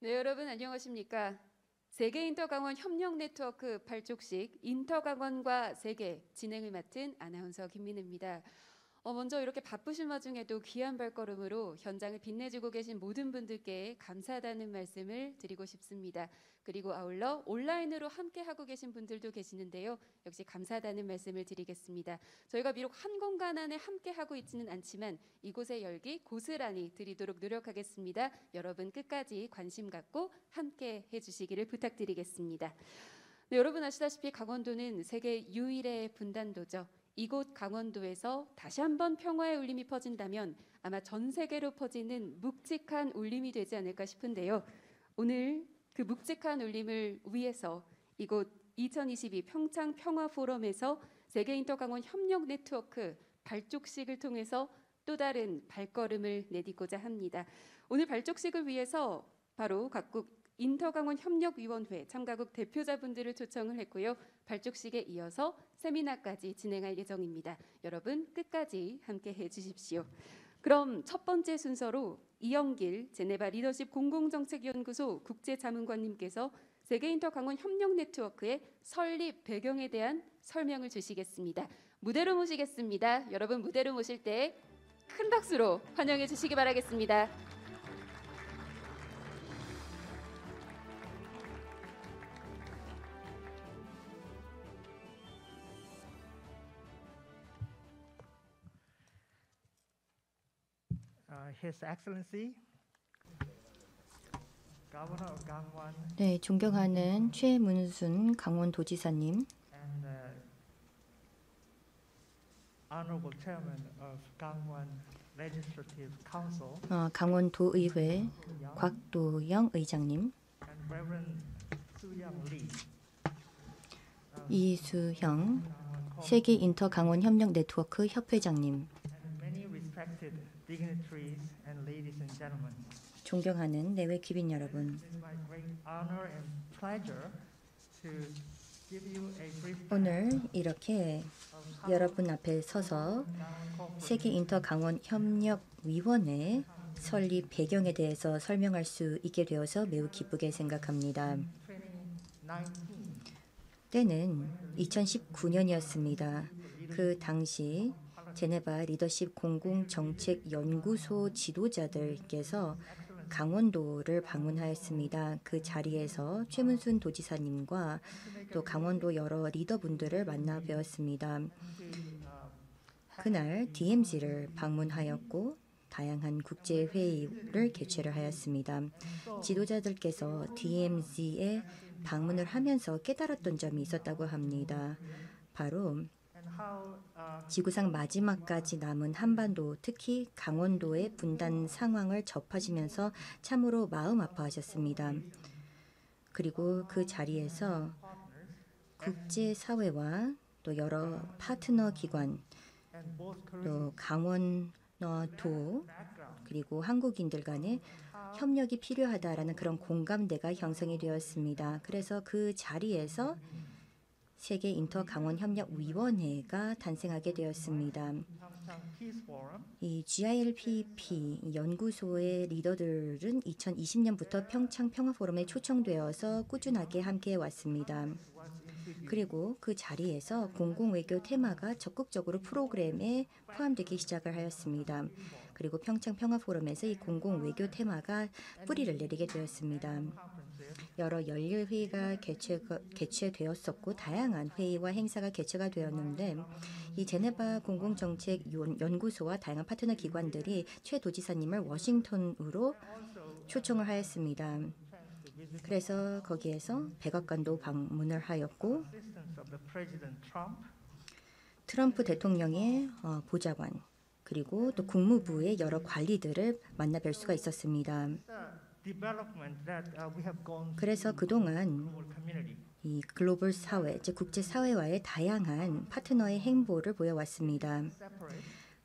네, 여러분 안녕하십니까? 세계 인터강원 협력 네트워크 발족식 인터강원과 세계 진행을 맡은 아나운서 김민혜입니다. 먼저 이렇게 바쁘신 와중에도 귀한 발걸음으로 현장을 빛내주고 계신 모든 분들께 감사하다는 말씀을 드리고 싶습니다. 그리고 아울러 온라인으로 함께하고 계신 분들도 계시는데요. 역시 감사하다는 말씀을 드리겠습니다. 저희가 비록 한 공간 안에 함께하고 있지는 않지만 이곳의 열기 고스란히 드리도록 노력하겠습니다. 여러분 끝까지 관심 갖고 함께 해주시기를 부탁드리겠습니다. 네, 여러분 아시다시피 강원도는 세계 유일의 분단도죠. 이곳 강원도에서 다시 한번 평화의 울림이 퍼진다면 아마 전 세계로 퍼지는 묵직한 울림이 되지 않을까 싶은데요. 오늘 그 묵직한 울림을 위해서 이곳 2022 평창 평화 포럼에서 세계 인터강원 협력 네트워크 발족식을 통해서 또 다른 발걸음을 내딛고자 합니다. 오늘 발족식을 위해서 바로 각국 인터강원 협력위원회 참가국 대표자분들을 초청을 했고요. 발족식에 이어서 세미나까지 진행할 예정입니다. 여러분 끝까지 함께해 주십시오. 그럼 첫 번째 순서로 이영길 제네바 리더십 공공정책연구소 국제자문관님께서 세계 인터강원 협력 네트워크의 설립 배경에 대한 설명을 주시겠습니다. 무대로 모시겠습니다. 여러분 무대로 모실 때 큰 박수로 환영해 주시기 바라겠습니다. His Excellency, Governor of Gangwon, 네, 존경하는 최문순 강원도지사님, and Honorable Chairman of Gangwon Legislative Council, 강원도의회 곽도영 의장님, and Reverend Soo-young Lee, 이수형 세계 인터 강원 협력 네트워크 협회장님, and many respected dignitaries and ladies and gentlemen. 존경하는 내외 귀빈 여러분, It is my great honor and pleasure to give you a brief 오늘 이렇게 여러분 앞에 서서 세계 인터 강원 협력 위원회 설립 배경에 대해서 설명할 수 있게 되어서 매우 기쁘게 생각합니다. 2019. 때는 2019년이었습니다. 그 당시 제네바 리더십 공공정책연구소 지도자들께서 강원도를 방문하였습니다. 그 자리에서 최문순 도지사님과 또 강원도 여러 리더분들을 만나 뵈었습니다. 그날 DMZ를 방문하였고 다양한 국제회의를 개최를 하였습니다. 지도자들께서 DMZ에 방문을 하면서 깨달았던 점이 있었다고 합니다. 바로 지구상 마지막까지 남은 한반도, 특히 강원도의 분단 상황을 접하시면서 참으로 마음 아파하셨습니다. 그리고 그 자리에서 국제사회와 또 여러 파트너 기관, 또 강원도 그리고 한국인들 간의 협력이 필요하다라는 그런 공감대가 형성이 되었습니다. 그래서 그 자리에서 세계 인터 강원 협력 위원회가 탄생하게 되었습니다. 이 GILPP 연구소의 리더들은 2020년부터 평창 평화 포럼에 초청되어서 꾸준하게 함께 왔습니다. 그리고 그 자리에서 공공외교 테마가 적극적으로 프로그램에 포함되기 시작을 하였습니다. 그리고 평창 평화 포럼에서 이 공공외교 테마가 뿌리를 내리게 되었습니다. 여러 연례 회의가 개최되었었고 다양한 회의와 행사가 개최가 되었는데 이 제네바 공공정책연구소와 다양한 파트너 기관들이 최 도지사님을 워싱턴으로 초청을 하였습니다. 그래서 거기에서 백악관도 방문을 하였고 트럼프 대통령의 보좌관 그리고 또 국무부의 여러 관리들을 만나 뵐 수가 있었습니다. 그래서 그동안 이 글로벌 사회, 즉 국제 사회와의 다양한 파트너의 행보를 보여왔습니다.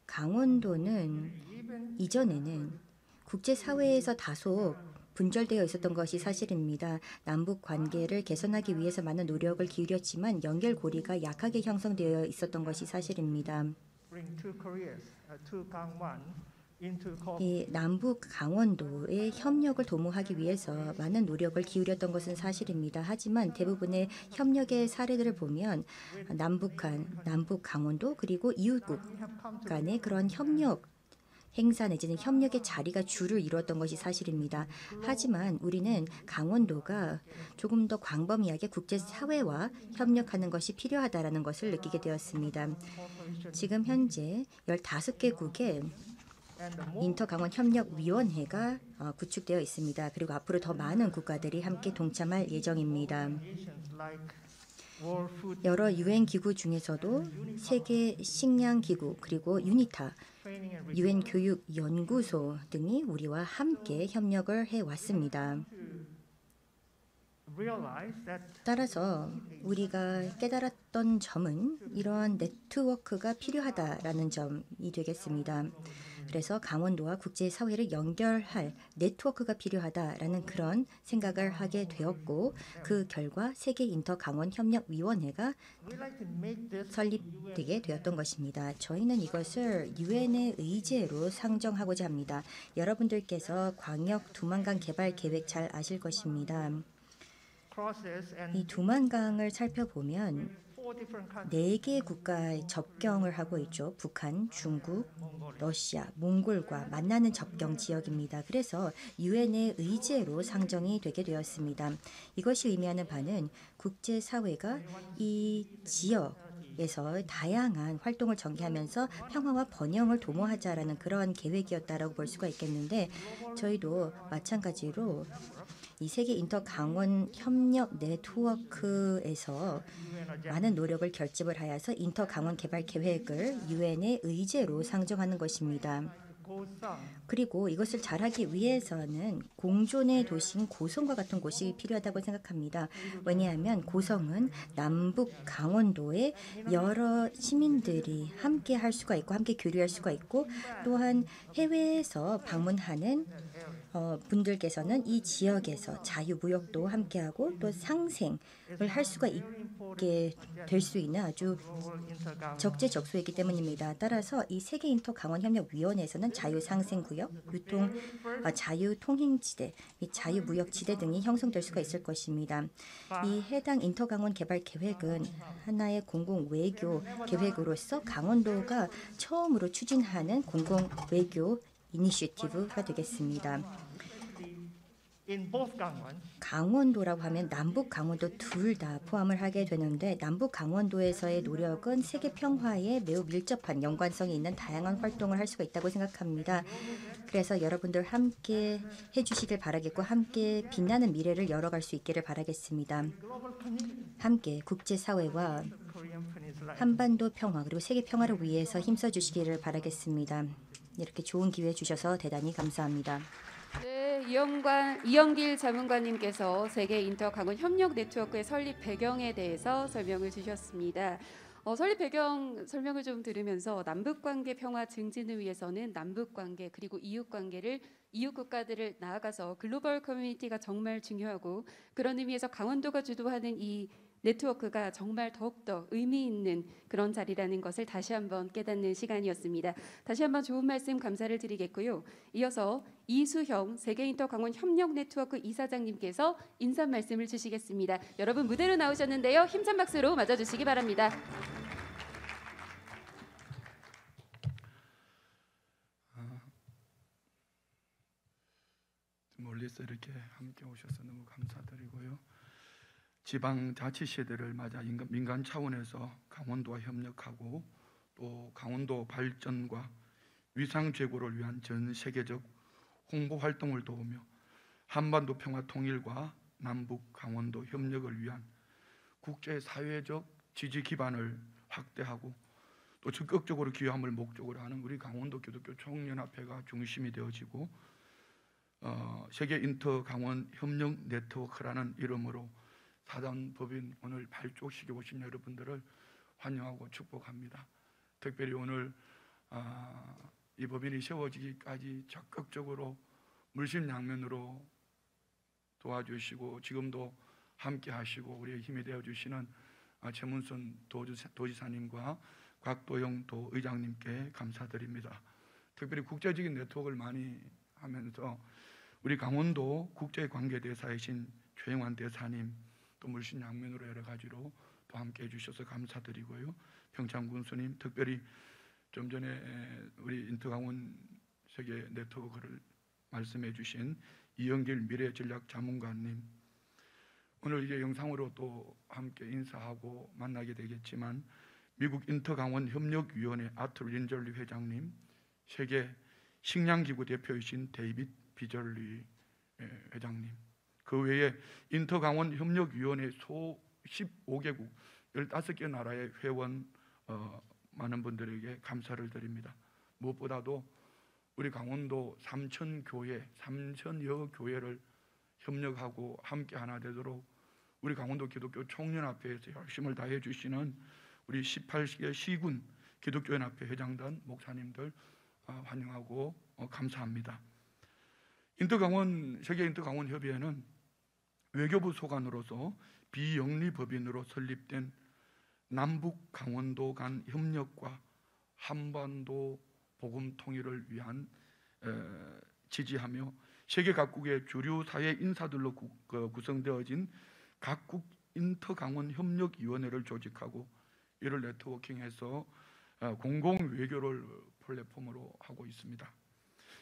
강원도는 이전에는 국제 사회에서 다소 분절되어 있었던 것이 사실입니다. 남북 관계를 개선하기 위해서 많은 노력을 기울였지만 연결고리가 약하게 형성되어 있었던 것이 사실입니다. 이 남북 강원도의 협력을 도모하기 위해서 많은 노력을 기울였던 것은 사실입니다. 하지만 대부분의 협력의 사례들을 보면 남북한, 남북 강원도 그리고 이웃국 간의 그런 협력 행사 내지는 협력의 자리가 주를 이루었던 것이 사실입니다. 하지만 우리는 강원도가 조금 더 광범위하게 국제사회와 협력하는 것이 필요하다는 것을 느끼게 되었습니다. 지금 현재 15개국의 인터강원협력위원회가 구축되어 있습니다. 그리고 앞으로 더 많은 국가들이 함께 동참할 예정입니다. 여러 유엔 기구 중에서도 세계 식량 기구 그리고 유니타, 유엔 교육 연구소 등이 우리와 함께 협력을 해 왔습니다. 따라서 우리가 깨달았던 점은 이러한 네트워크가 필요하다라는 점이 되겠습니다. 그래서 강원도와 국제사회를 연결할 네트워크가 필요하다라는 그런 생각을 하게 되었고 그 결과 세계 인터강원협력위원회가 설립되게 되었던 것입니다. 저희는 이것을 유엔의 의제로 상정하고자 합니다. 여러분들께서 광역 두만강 개발 계획 잘 아실 것입니다. 이 두만강을 살펴보면 4개 국가의 접경을 하고 있죠. 북한, 중국, 러시아, 몽골과 만나는 접경 지역입니다. 그래서 유엔의 의제로 상정이 되게 되었습니다. 이것이 의미하는 바는 국제사회가 이 지역에서 다양한 활동을 전개하면서 평화와 번영을 도모하자라는 그런 계획이었다라고 볼 수가 있겠는데 저희도 마찬가지로 이 세계 인터강원 협력 네트워크에서 많은 노력을 결집을 하여서 인터강원 개발 계획을 유엔의 의제로 상정하는 것입니다. 그리고 이것을 잘하기 위해서는 공존의 도시인 고성과 같은 곳이 필요하다고 생각합니다. 왜냐하면 고성은 남북 강원도의 여러 시민들이 함께 할 수가 있고 함께 교류할 수가 있고 또한 해외에서 방문하는 분들께서는 이 지역에서 자유무역도 함께하고 또 상생을 할 수가 있게 될 수 있는 아주 적재적소이기 때문입니다. 따라서 이 세계 인터강원협력위원회에서는 자유상생구역, 자유통행지대, 자유무역지대 등이 형성될 수가 있을 것입니다. 이 해당 인터강원 개발 계획은 하나의 공공외교 계획으로서 강원도가 처음으로 추진하는 공공외교 이니셔티브가 되겠습니다. 강원도라고 하면 남북 강원도 둘 다 포함을 하게 되는데 남북 강원도에서의 노력은 세계 평화에 매우 밀접한 연관성이 있는 다양한 활동을 할 수가 있다고 생각합니다. 그래서 여러분들 함께 해주시길 바라겠고 함께 빛나는 미래를 열어갈 수 있기를 바라겠습니다. 함께 국제사회와 한반도 평화 그리고 세계 평화를 위해서 힘써주시기를 바라겠습니다. 이렇게 좋은 기회 주셔서 대단히 감사합니다. 네, 이영길 자문관님께서 세계 인터강원 협력 네트워크의 설립 배경에 대해서 설명을 주셨습니다. 설립 배경 설명을 좀 들으면서 남북관계 평화 증진을 위해서는 남북관계 그리고 이웃관계를 이웃 국가들을 나아가서 글로벌 커뮤니티가 정말 중요하고 그런 의미에서 강원도가 주도하는 이 네트워크가 정말 더욱더 의미 있는 그런 자리라는 것을 다시 한번 깨닫는 시간이었습니다. 다시 한번 좋은 말씀 감사를 드리겠고요. 이어서 이수형 세계인터강원 협력 네트워크 이사장님께서 인사 말씀을 주시겠습니다. 여러분 무대로 나오셨는데요. 힘찬 박수로 맞아주시기 바랍니다. 멀리서 이렇게 함께 오셔서 너무 감사드리고요. 지방자치시대를 맞아 민간 차원에서 강원도와 협력하고 또 강원도 발전과 위상 제고를 위한 전 세계적 홍보 활동을 도우며 한반도 평화 통일과 남북 강원도 협력을 위한 국제사회적 지지 기반을 확대하고 또 적극적으로 기여함을 목적으로 하는 우리 강원도 기독교 총연합회가 중심이 되어지고 세계 인터 강원 협력 네트워크라는 이름으로 사단 법인 오늘 발족식에 오신 여러분들을 환영하고 축복합니다. 특별히 오늘 이 법인이 세워지기까지 적극적으로 물심양면으로 도와주시고 지금도 함께 하시고 우리의 힘이 되어주시는 최문순 도지사님과 곽도영 도의장님께 감사드립니다. 특별히 국제적인 네트워크를 많이 하면서 우리 강원도 국제관계대사이신 최영환 대사님, 또 물씬 양면으로 여러 가지로 또 함께 해주셔서 감사드리고요. 평창 군수님, 특별히 좀 전에 우리 인터강원 세계 네트워크를 말씀해주신 이영길 미래전략자문관님, 오늘 이제 영상으로 또 함께 인사하고 만나게 되겠지만 미국 인터강원 협력위원회 아틀 린절리 회장님, 세계 식량기구 대표이신 데이빗 비절리 회장님, 그 외에 인터강원 협력위원회 소 15개국 15개 나라의 회원 많은 분들에게 감사를 드립니다. 무엇보다도 우리 강원도 3,000교회, 3,000여 교회를 협력하고 함께 하나 되도록 우리 강원도 기독교 총연합회에서 열심을 다해 주시는 우리 18개 시군 기독교연합회 회장단 목사님들 환영하고 감사합니다. 세계 인터강원 협의회는 외교부 소관으로서 비영리법인으로 설립된 남북 강원도 간 협력과 한반도 복음 통일을 위한 지지하며 세계 각국의 주류 사회 인사들로 구성되어진 각국 인터강원 협력위원회를 조직하고 이를 네트워킹해서 공공 외교를 플랫폼으로 하고 있습니다.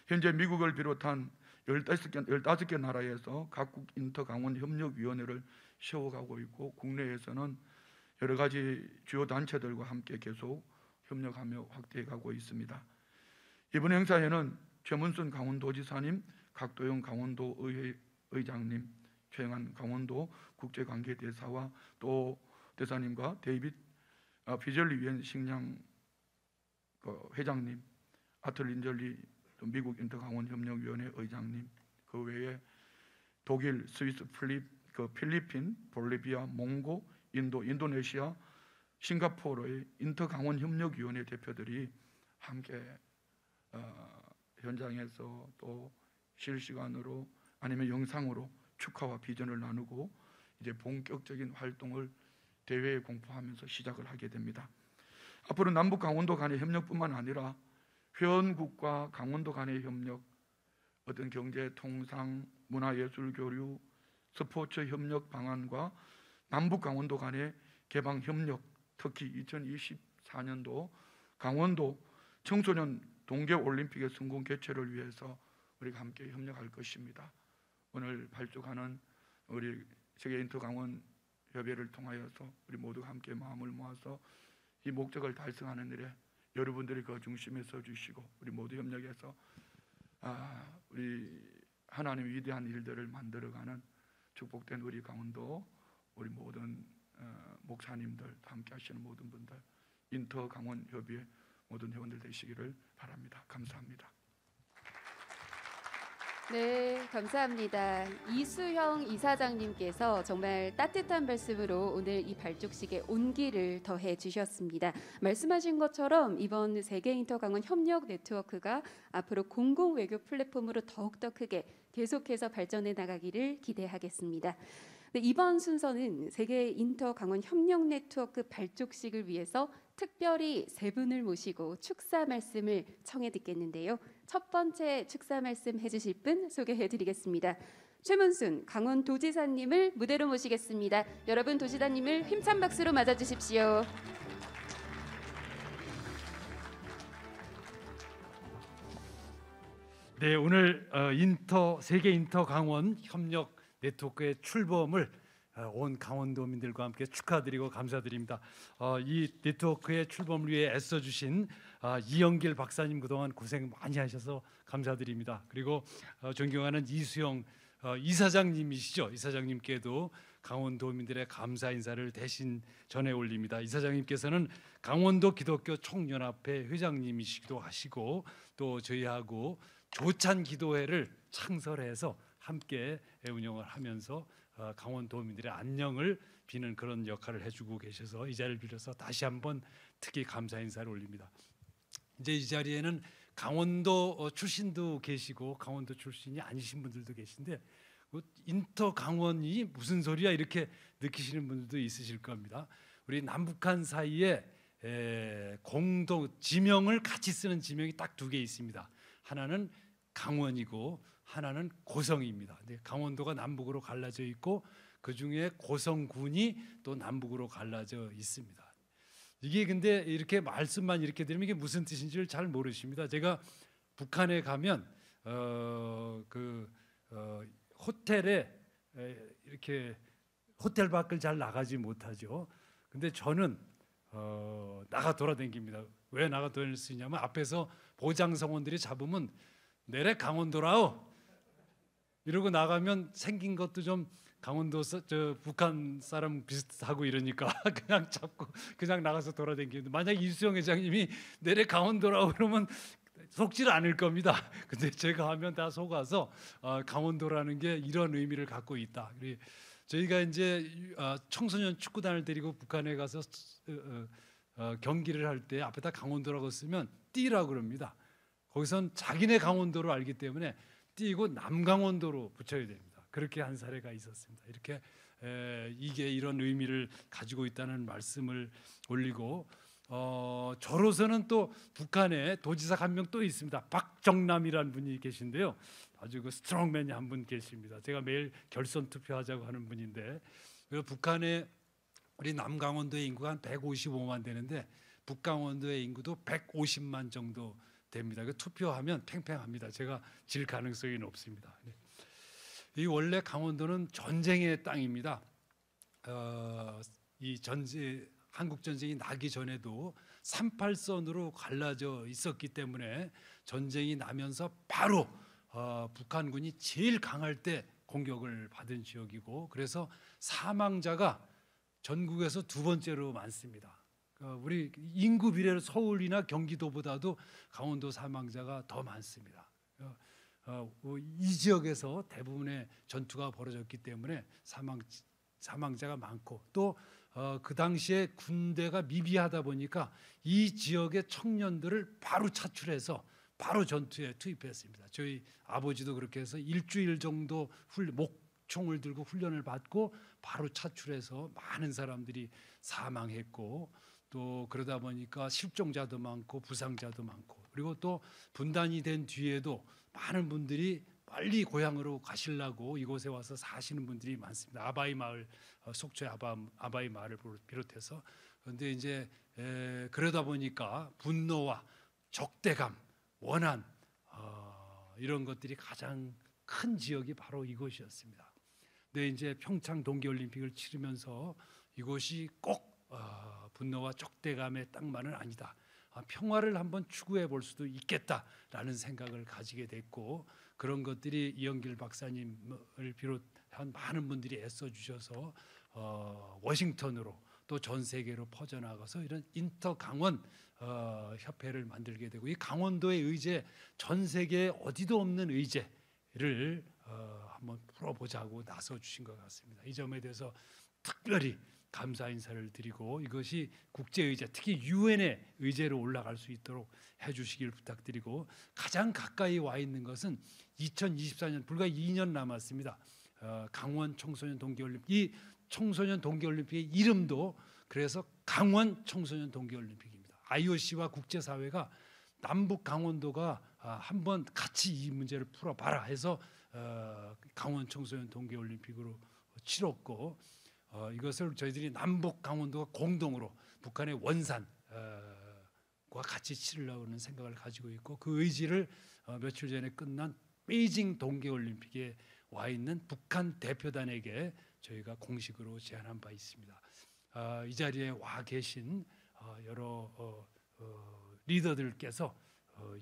현재 미국을 비롯한 15개 나라에서 각국 인터강원 협력위원회를 세워가고 있고 국내에서는 여러 가지 주요 단체들과 함께 계속 협력하며 확대해가고 있습니다. 이번 행사에는 최문순 강원도지사님, 각도영 강원도의회 의장님, 최영환 강원도 국제관계대사와 또 대사님과 데이빗 비절리 위원 식량 회장님, 아틀 린절리 미국 인터강원 협력위원회 의장님, 그 외에 독일, 스위스, 필리핀, 볼리비아, 몽고, 인도, 인도네시아, 싱가포르의 인터강원 협력위원회 대표들이 함께 현장에서 또 실시간으로 아니면 영상으로 축하와 비전을 나누고 이제 본격적인 활동을 대회에 공포하면서 시작을 하게 됩니다. 앞으로 남북 강원도 간의 협력뿐만 아니라 회원국과 강원도 간의 협력, 어떤 경제, 통상, 문화예술 교류, 스포츠 협력 방안과 남북 강원도 간의 개방 협력, 특히 2024년도 강원도 청소년 동계올림픽의 성공 개최를 위해서 우리가 함께 협력할 것입니다. 오늘 발족하는 우리 세계 인터강원 협의회를 통하여서 우리 모두가 함께 마음을 모아서 이 목적을 달성하는 일에 여러분들이 그 중심에 서 주시고 우리 모두 협력해서 우리 하나님 위대한 일들을 만들어가는 축복된 우리 강원도 우리 모든 목사님들 함께 하시는 모든 분들 인터강원 협의회 모든 회원들 되시기를 바랍니다. 감사합니다. 네, 감사합니다. 이수형 이사장님께서 정말 따뜻한 말씀으로 오늘 이 발족식에 온기를 더해 주셨습니다. 말씀하신 것처럼 이번 세계 인터강원 협력 네트워크가 앞으로 공공 외교 플랫폼으로 더욱더 크게 계속해서 발전해 나가기를 기대하겠습니다. 네, 이번 순서는 세계 인터강원 협력 네트워크 발족식을 위해서 특별히 세 분을 모시고 축사 말씀을 청해 듣겠는데요. 첫 번째 축사 말씀 해주실 분 소개해드리겠습니다. 최문순 강원도지사님을 무대로 모시겠습니다. 여러분 도지사님을 힘찬 박수로 맞아주십시오. 네, 오늘 세계 인터 강원 협력 네트워크의 출범을 온 강원도민들과 함께 축하드리고 감사드립니다. 이 네트워크의 출범을 위해 애써주신 이영길 박사님 그동안 고생 많이 하셔서 감사드립니다. 그리고 존경하는 이수영 이사장님이시죠. 이사장님께도 강원도민들의 감사 인사를 대신 전해 올립니다. 이사장님께서는 강원도 기독교 총연합회 회장님이시기도 하시고 또 저희하고 조찬 기도회를 창설해서 함께 운영을 하면서 강원도민들의 안녕을 비는 그런 역할을 해주고 계셔서 이 자리를 빌어서 다시 한번 특히 감사 인사를 올립니다. 이제 이 자리에는 강원도 출신도 계시고 강원도 출신이 아니신 분들도 계신데 인터 강원이 무슨 소리야 이렇게 느끼시는 분들도 있으실 겁니다. 우리 남북한 사이에 공동 지명을 같이 쓰는 지명이 딱 두 개 있습니다. 하나는 강원이고 하나는 고성입니다. 근데 강원도가 남북으로 갈라져 있고 그 중에 고성군이 또 남북으로 갈라져 있습니다. 이게 근데 이렇게 말씀만 이렇게 들으면 이게 무슨 뜻인지를 잘 모르십니다. 제가 북한에 가면 호텔에 이렇게 호텔 밖을 잘 나가지 못하죠. 근데 저는 나가 돌아다닙니다. 왜 나가 돌아다닐 수 있냐면 앞에서 보장성원들이 잡으면 내래 강원도라오 이러고 나가면 생긴 것도 좀 강원도 저 북한 사람 비슷하고 이러니까 그냥 잡고 그냥 나가서 돌아다니는데 만약 이수영 회장님이 내래 강원도라고 그러면 속질 않을 겁니다. 근데 제가 하면 다 속아서 강원도라는 게 이런 의미를 갖고 있다. 저희가 이제 청소년 축구단을 데리고 북한에 가서 경기를 할 때 앞에다 강원도라고 쓰면 띠라고 그럽니다. 거기선 자기네 강원도로 알기 때문에 띠고 남강원도로 붙여야 됩니다. 그렇게 한 사례가 있었습니다. 이렇게 이게 이런 의미를 가지고 있다는 말씀을 올리고 저로서는 또 북한에 도지사 한 명 또 있습니다. 박정남이라는 분이 계신데요. 아주 그 스트롱맨이 한 분 계십니다. 제가 매일 결선 투표하자고 하는 분인데 북한에 우리 남강원도의 인구가 한 155만 되는데 북강원도의 인구도 150만 정도 됩니다. 그 투표하면 팽팽합니다. 제가 질 가능성이 높습니다. 이 원래 강원도는 전쟁의 땅입니다. 이 한국 전쟁이 나기 전에도 38선으로 갈라져 있었기 때문에 전쟁이 나면서 바로 북한군이 제일 강할 때 공격을 받은 지역이고 그래서 사망자가 전국에서 두 번째로 많습니다. 우리 인구 비례로 서울이나 경기도보다도 강원도 사망자가 더 많습니다. 이 지역에서 대부분의 전투가 벌어졌기 때문에 사망자가 많고 또 그 당시에 군대가 미비하다 보니까 이 지역의 청년들을 바로 차출해서 바로 전투에 투입했습니다. 저희 아버지도 그렇게 해서 일주일 정도 목총을 들고 훈련을 받고 바로 차출해서 많은 사람들이 사망했고 또 그러다 보니까 실종자도 많고 부상자도 많고 그리고 또 분단이 된 뒤에도 많은 분들이 빨리 고향으로 가시려고 이곳에 와서 사시는 분들이 많습니다. 아바이 마을 속초의 아바이 마을을 비롯해서 그런데 이제 그러다 보니까 분노와 적대감, 원한 이런 것들이 가장 큰 지역이 바로 이곳이었습니다. 근데 이제 평창 동계올림픽을 치르면서 이곳이 꼭 분노와 적대감의 땅만은 아니다. 평화를 한번 추구해 볼 수도 있겠다라는 생각을 가지게 됐고 그런 것들이 이영길 박사님을 비롯한 많은 분들이 애써 주셔서 워싱턴으로 또 전 세계로 퍼져나가서 이런 인터 강원 협회를 만들게 되고 이 강원도의 의제 전 세계에 어디도 없는 의제를 한번 풀어보자고 나서 주신 것 같습니다. 이 점에 대해서 특별히 감사 인사를 드리고 이것이 국제의제 특히 유엔의 의제로 올라갈 수 있도록 해주시길 부탁드리고 가장 가까이 와 있는 것은 2024년 불과 2년 남았습니다. 강원 청소년 동계올림픽 이 청소년 동계올림픽의 이름도 그래서 강원 청소년 동계올림픽입니다. IOC와 국제사회가 남북 강원도가 한번 같이 이 문제를 풀어봐라 해서 강원 청소년 동계올림픽으로 치렀고 이것을 저희들이 남북 강원도가 공동으로 북한의 원산과 같이 치르려고 하는 생각을 가지고 있고 그 의지를 며칠 전에 끝난 베이징 동계올림픽에 와 있는 북한 대표단에게 저희가 공식으로 제안한 바 있습니다. 이 자리에 와 계신 여러 리더들께서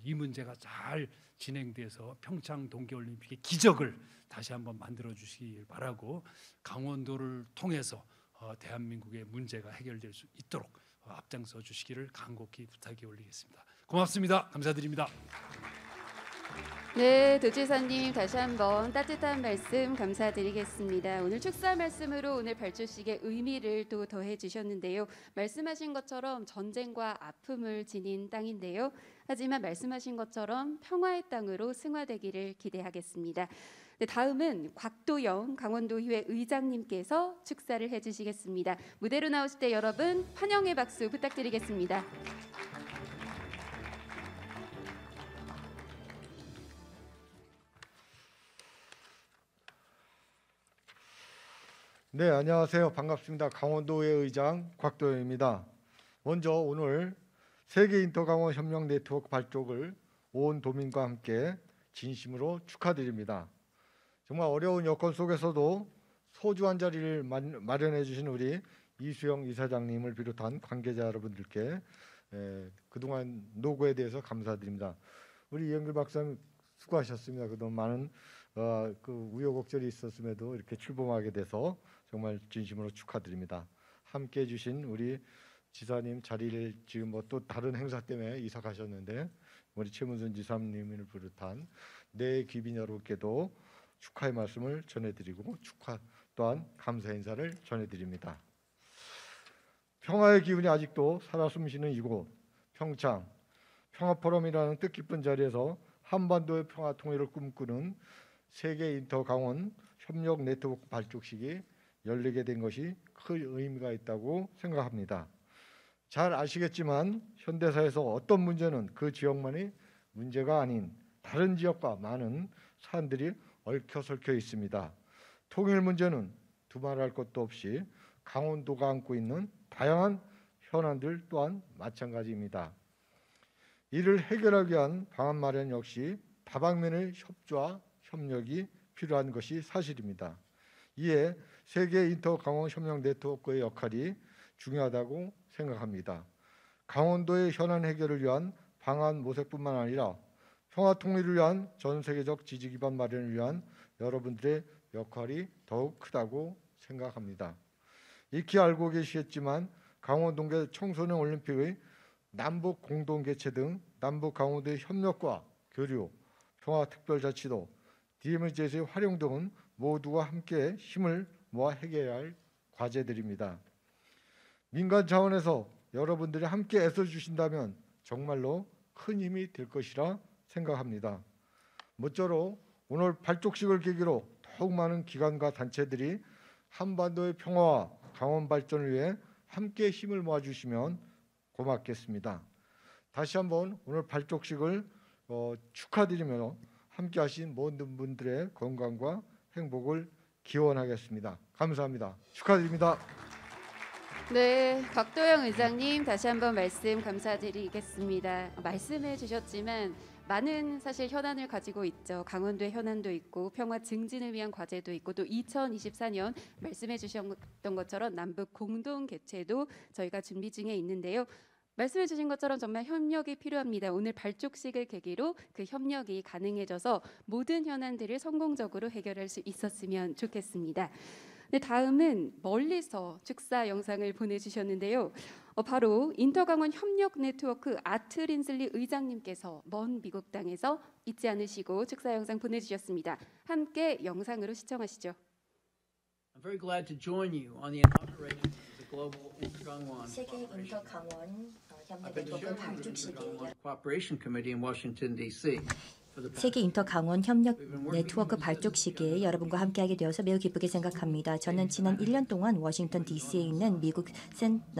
이 문제가 잘 진행돼서 평창 동계올림픽의 기적을 다시 한번 만들어 주시길 바라고 강원도를 통해서 대한민국의 문제가 해결될 수 있도록 앞장서 주시기를 간곡히 부탁이 올리겠습니다. 고맙습니다. 감사드립니다. 네, 도지사님 다시 한번 따뜻한 말씀 감사드리겠습니다. 오늘 축사 말씀으로 오늘 발주식의 의미를 또 더해 주셨는데요. 말씀하신 것처럼 전쟁과 아픔을 지닌 땅인데요. 하지만 말씀하신 것처럼 평화의 땅으로 승화되기를 기대하겠습니다. 네, 다음은 곽도영 강원도의회 의장님께서 축사를 해주시겠습니다. 무대로 나오실 때 여러분 환영의 박수 부탁드리겠습니다. 네, 안녕하세요. 반갑습니다. 강원도의 의장 곽도영입니다. 먼저 오늘 세계 인터강원 협력 네트워크 발족을 온 도민과 함께 진심으로 축하드립니다. 정말 어려운 여건 속에서도 소주한 자리를 마련해 주신 우리 이수영 이사장님을 비롯한 관계자 여러분들께 그동안 노고에 대해서 감사드립니다. 우리 이영길 박사님 수고하셨습니다. 그동안 많은 그 우여곡절이 있었음에도 이렇게 출범하게 돼서 정말 진심으로 축하드립니다. 함께해 주신 우리 지사님 자리를 지금 뭐 또 다른 행사 때문에 이사 가셨는데 우리 최문순 지사님을 비롯한 내 귀빈 여러분께도 축하의 말씀을 전해드리고 축하 또한 감사 인사를 전해드립니다. 평화의 기운이 아직도 살아 숨쉬는 이곳 평창 평화포럼이라는 뜻깊은 자리에서 한반도의 평화 통일을 꿈꾸는 세계 인터 강원 협력 네트워크 발족식이 열리게 된 것이 큰 의미가 있다고 생각합니다. 잘 아시겠지만 현대사에서 어떤 문제는 그 지역만의 문제가 아닌 다른 지역과 많은 사안들이 얽혀설켜 있습니다. 통일 문제는 두말할 것도 없이 강원도가 안고 있는 다양한 현안들 또한 마찬가지입니다. 이를 해결하기 위한 방안 마련 역시 다방면의 협조와 협력이 필요한 것이 사실입니다. 이에 세계 인터 강원 협력 네트워크의 역할이 중요하다고 생각합니다. 강원도의 현안 해결을 위한 방안 모색뿐만 아니라 평화 통일을 위한 전 세계적 지지 기반 마련을 위한 여러분들의 역할이 더욱 크다고 생각합니다. 익히 알고 계시겠지만 강원 동계 청소년 올림픽의 남북 공동 개최 등 남북 강원도의 협력과 교류, 평화 특별자치도, DMZ의 활용 등은 모두가 함께 힘을 모아 해결해야 할 과제들입니다. 민간 차원에서 여러분들이 함께 애써주신다면 정말로 큰 힘이 될 것이라 생각합니다. 모쪼록 오늘 발족식을 계기로 더욱 많은 기관과 단체들이 한반도의 평화와 강원 발전을 위해 함께 힘을 모아주시면 고맙겠습니다. 다시 한번 오늘 발족식을 축하드리며 함께하신 모든 분들의 건강과 행복을 기원하겠습니다. 감사합니다. 축하드립니다. 네, 곽도영 의장님 다시 한번 말씀 감사드리겠습니다. 말씀해 주셨지만 많은 사실 현안을 가지고 있죠. 강원도의 현안도 있고 평화 증진을 위한 과제도 있고 또 2024년 말씀해 주셨던 것처럼 남북 공동 개최도 저희가 준비 중에 있는데요. 말씀해 주신 것처럼 정말 협력이 필요합니다. 오늘 발족식을 계기로 그 협력이 가능해져서 모든 현안들을 성공적으로 해결할 수 있었으면 좋겠습니다. 네, 다음은 멀리서 축사 영상을 보내주셨는데요. 바로 인터강원 협력 네트워크 아트린슬리 의장님께서 먼 미국 땅에서 잊지 않으시고 축사 영상 보내주셨습니다. 함께 영상으로 시청하시죠. I'm very glad to join you on the inauguration of the Global Intergangwon 세계 인터 강원 협력 I've been 네트워크 chairing the 발족식에 Intergangwon Cooperation Committee in Washington, D.C. 세계 인터 강원 협력 네트워크 발족 시기에 여러분과 함께하게 되어서 매우 기쁘게 생각합니다. 저는 지난 1년 동안 워싱턴 DC에 있는 미국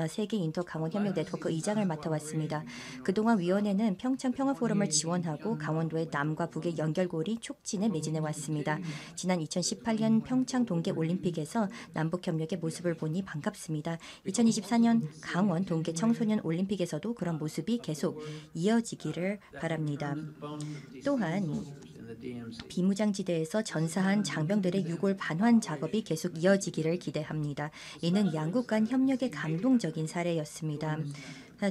세계 인터 강원 협력 네트워크 의장을 맡아왔습니다. 그동안 위원회는 평창 평화 포럼을 지원하고 강원도의 남과 북의 연결고리 촉진에 매진해 왔습니다. 지난 2018년 평창 동계 올림픽에서 남북 협력의 모습을 보니 반갑습니다. 2024년 강원 동계 청소년 올림픽에서도 그런 모습이 계속 이어지기를 바랍니다. 또한 비무장지대에서 전사한 장병들의 유골 반환 작업이 계속 이어지기를 기대합니다. 이는 양국 간 협력의 감동적인 사례였습니다.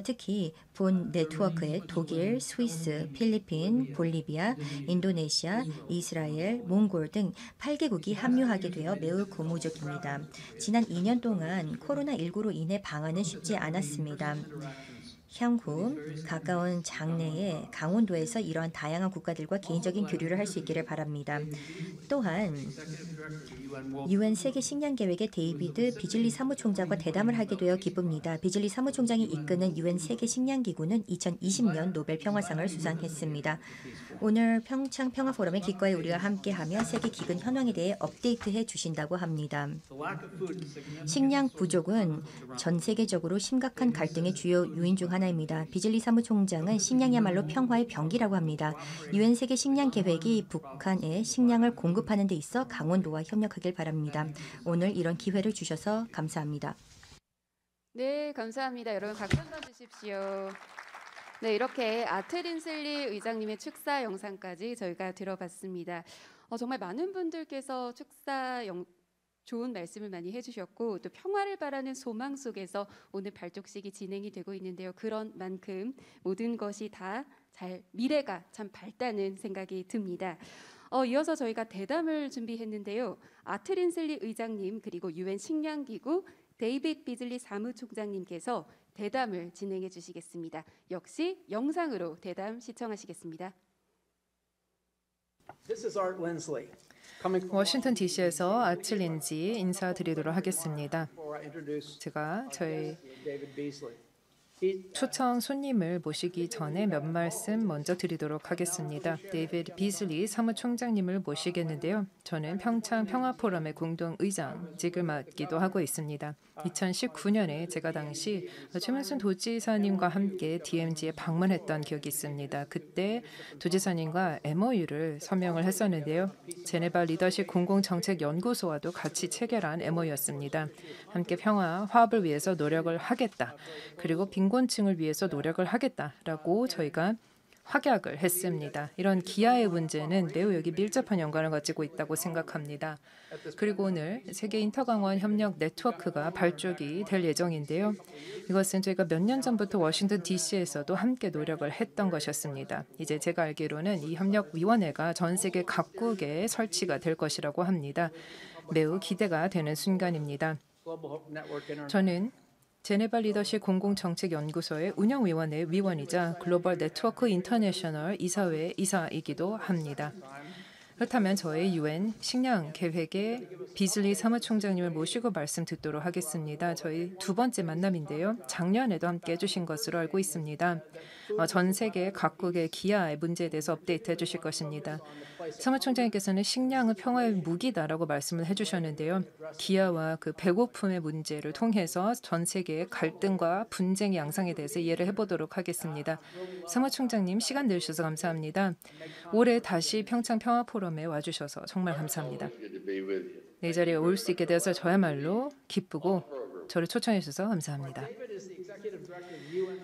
특히 본 네트워크에 독일, 스위스, 필리핀, 볼리비아, 인도네시아, 이스라엘, 몽골 등 8개국이 합류하게 되어 매우 고무적입니다. 지난 2년 동안 코로나19로 인해 방안은 쉽지 않았습니다. 향후 가까운 장래에 강원도에서 이러한 다양한 국가들과 개인적인 교류를 할 수 있기를 바랍니다. 또한 UN 세계 식량 계획의 데이비드 비즐리 사무총장과 대담을 하게 되어 기쁩니다. 비즐리 사무총장이 이끄는 UN 세계 식량 기구는 2020년 노벨 평화상을 수상했습니다. 오늘 평창 평화 포럼에 기꺼이 우리가 함께하며 세계 기근 현황에 대해 업데이트해 주신다고 합니다. 식량 부족은 전 세계적으로 심각한 갈등의 주요 요인 중 하나입니다. 비즐리 사무총장은 식량이야말로 평화의 병기라고 합니다. UN 세계 식량 계획이 북한에 식량을 공급하는 데 있어 강원도와 협력하길 바랍니다. 오늘 이런 기회를 주셔서 감사합니다. 네, 감사합니다. 여러분 박수 한번 주십시오. 네, 이렇게 아트린 셀리 의장님의 축사 영상까지 저희가 들어봤습니다. 정말 많은 분들께서 좋은 말씀을 많이 해주셨고 또 평화를 바라는 소망 속에서 오늘 발족식이 진행이 되고 있는데요. 그런 만큼 모든 것이 다 미래가 참 밝다는 생각이 듭니다. 이어서 저희가 대담을 준비했는데요. 아트린 셀리 의장님 그리고 UN 식량기구 데이빗 비즐리 사무총장님께서 대담을 진행해 주시겠습니다. 역시 영상으로 대담 시청하시겠습니다. This is Art Lindsley. 워싱턴 DC에서 아트 린지 인사드리도록 하겠습니다. Before I introduce 제가 저희 David Beasley. 초청 손님을 모시기 전에 몇 말씀 먼저 드리도록 하겠습니다. 데이비드 비즐리 사무총장님을 모시겠는데요. 저는 평창 평화포럼의 공동의장직을 맡기도 하고 있습니다. 2019년에 제가 당시 최문순 도지사님과 함께 DMZ에 방문했던 기억이 있습니다. 그때 도지사님과 MOU를 서명을 했었는데요. 제네바 리더십 공공정책연구소와도 같이 체결한 MOU였습니다. 함께 평화, 화합을 위해서 노력을 하겠다. 그리고 빈곤층을 위해서 노력을 하겠다라고 저희가 확약을 했습니다. 이런 기아의 문제는 매우 여기 밀접한 연관을 가지고 있다고 생각합니다. 그리고 오늘 세계 인터강원 협력 네트워크가 발족이 될 예정인데요. 이것은 저희가 몇 년 전부터 워싱턴 DC에서도 함께 노력을 했던 것이었습니다. 이제 제가 알기로는 이 협력위원회가 전 세계 각국에 설치가 될 것이라고 합니다. 매우 기대가 되는 순간입니다. 저는 제네바 리더십 공공정책연구소의 운영위원회 위원이자 글로벌 네트워크 인터내셔널 이사회 이사이기도 합니다. 그렇다면 저의 UN 식량 계획의 비즐리 사무총장님을 모시고 말씀 듣도록 하겠습니다. 저희 두 번째 만남인데요. 작년에도 함께 해주신 것으로 알고 있습니다. 전 세계 각국의 기아의 문제에 대해서 업데이트 해주실 것입니다. 사무총장님께서는 식량은 평화의 무기다라고 말씀을 해주셨는데요. 기아와 그 배고픔의 문제를 통해서 전 세계의 갈등과 분쟁의 양상에 대해서 이해를 해보도록 하겠습니다. 사무총장님 시간 내주셔서 감사합니다. 올해 다시 평창 평화포럼에 와주셔서 정말 감사합니다. 네, 이 자리에 올 수 있게 되어서 저야말로 기쁘고 저를 초청해 주셔서 감사합니다.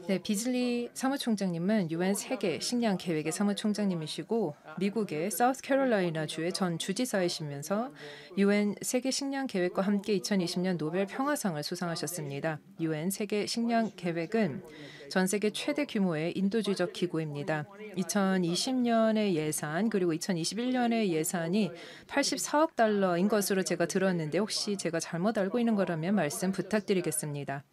네, 비즐리 사무총장님은 UN 세계 식량 계획의 사무총장님이시고 미국의 사우스캐롤라이나 주의 전 주지사이시면서 UN 세계 식량 계획과 함께 2020년 노벨 평화상을 수상하셨습니다. UN 세계 식량 계획은 전 세계 최대 규모의 인도주의적 기구입니다. 2020년의 예산 그리고 2021년의 예산이 84억 달러인 것으로 제가 들었는데 혹시 제가 잘못 알고 있는 거라면 말씀 부탁드리겠습니다.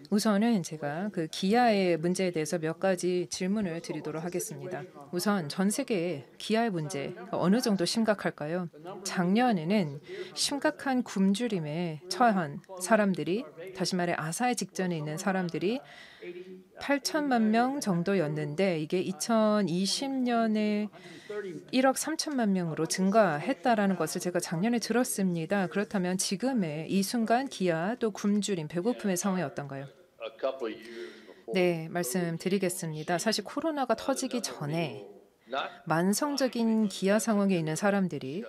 우선은 제가 그 기아의 문제에 대해서 몇 가지 질문을 드리도록 하겠습니다. 우선 전 세계의 기아의 문제 어느 정도 심각할까요? 작년에는 심각한 굶주림에 처한 사람들이 다시 말해 아사히 직전에 있는 사람들이 8천만 명 정도였는데 이게 2020년에 1억 3천만 명으로 증가했다라는 것을 제가 작년에 들었습니다. 그렇다면 지금의 이 순간 기아 또 굶주림, 배고픔의 상황이 어떤가요? 네, 말씀드리겠습니다. 사실 코로나가 터지기 전에 만성적인 기아 상황에 있는 사람들이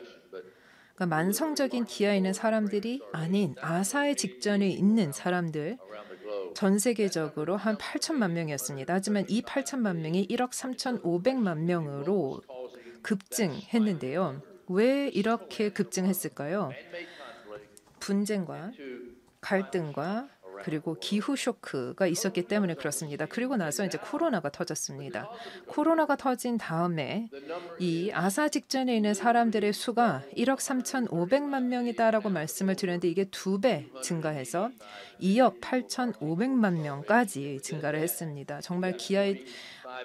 그러니까 만성적인 기아에 있는 사람들이 아닌 아사의 직전에 있는 사람들 전 세계적으로 한 8천만 명이었습니다. 하지만 이 8천만 명이 1억 3,500만 명으로 급증했는데요. 왜 이렇게 급증했을까요? 분쟁과 갈등과 그리고 기후 쇼크가 있었기 때문에 그렇습니다. 그리고 나서 이제 코로나가 터졌습니다. 코로나가 터진 다음에 이 아사 직전에 있는 사람들의 수가 1억 3,500만 명이다라고 말씀을 드렸는데 이게 2배 증가해서 2억 8,500만 명까지 증가를 했습니다. 정말 기아의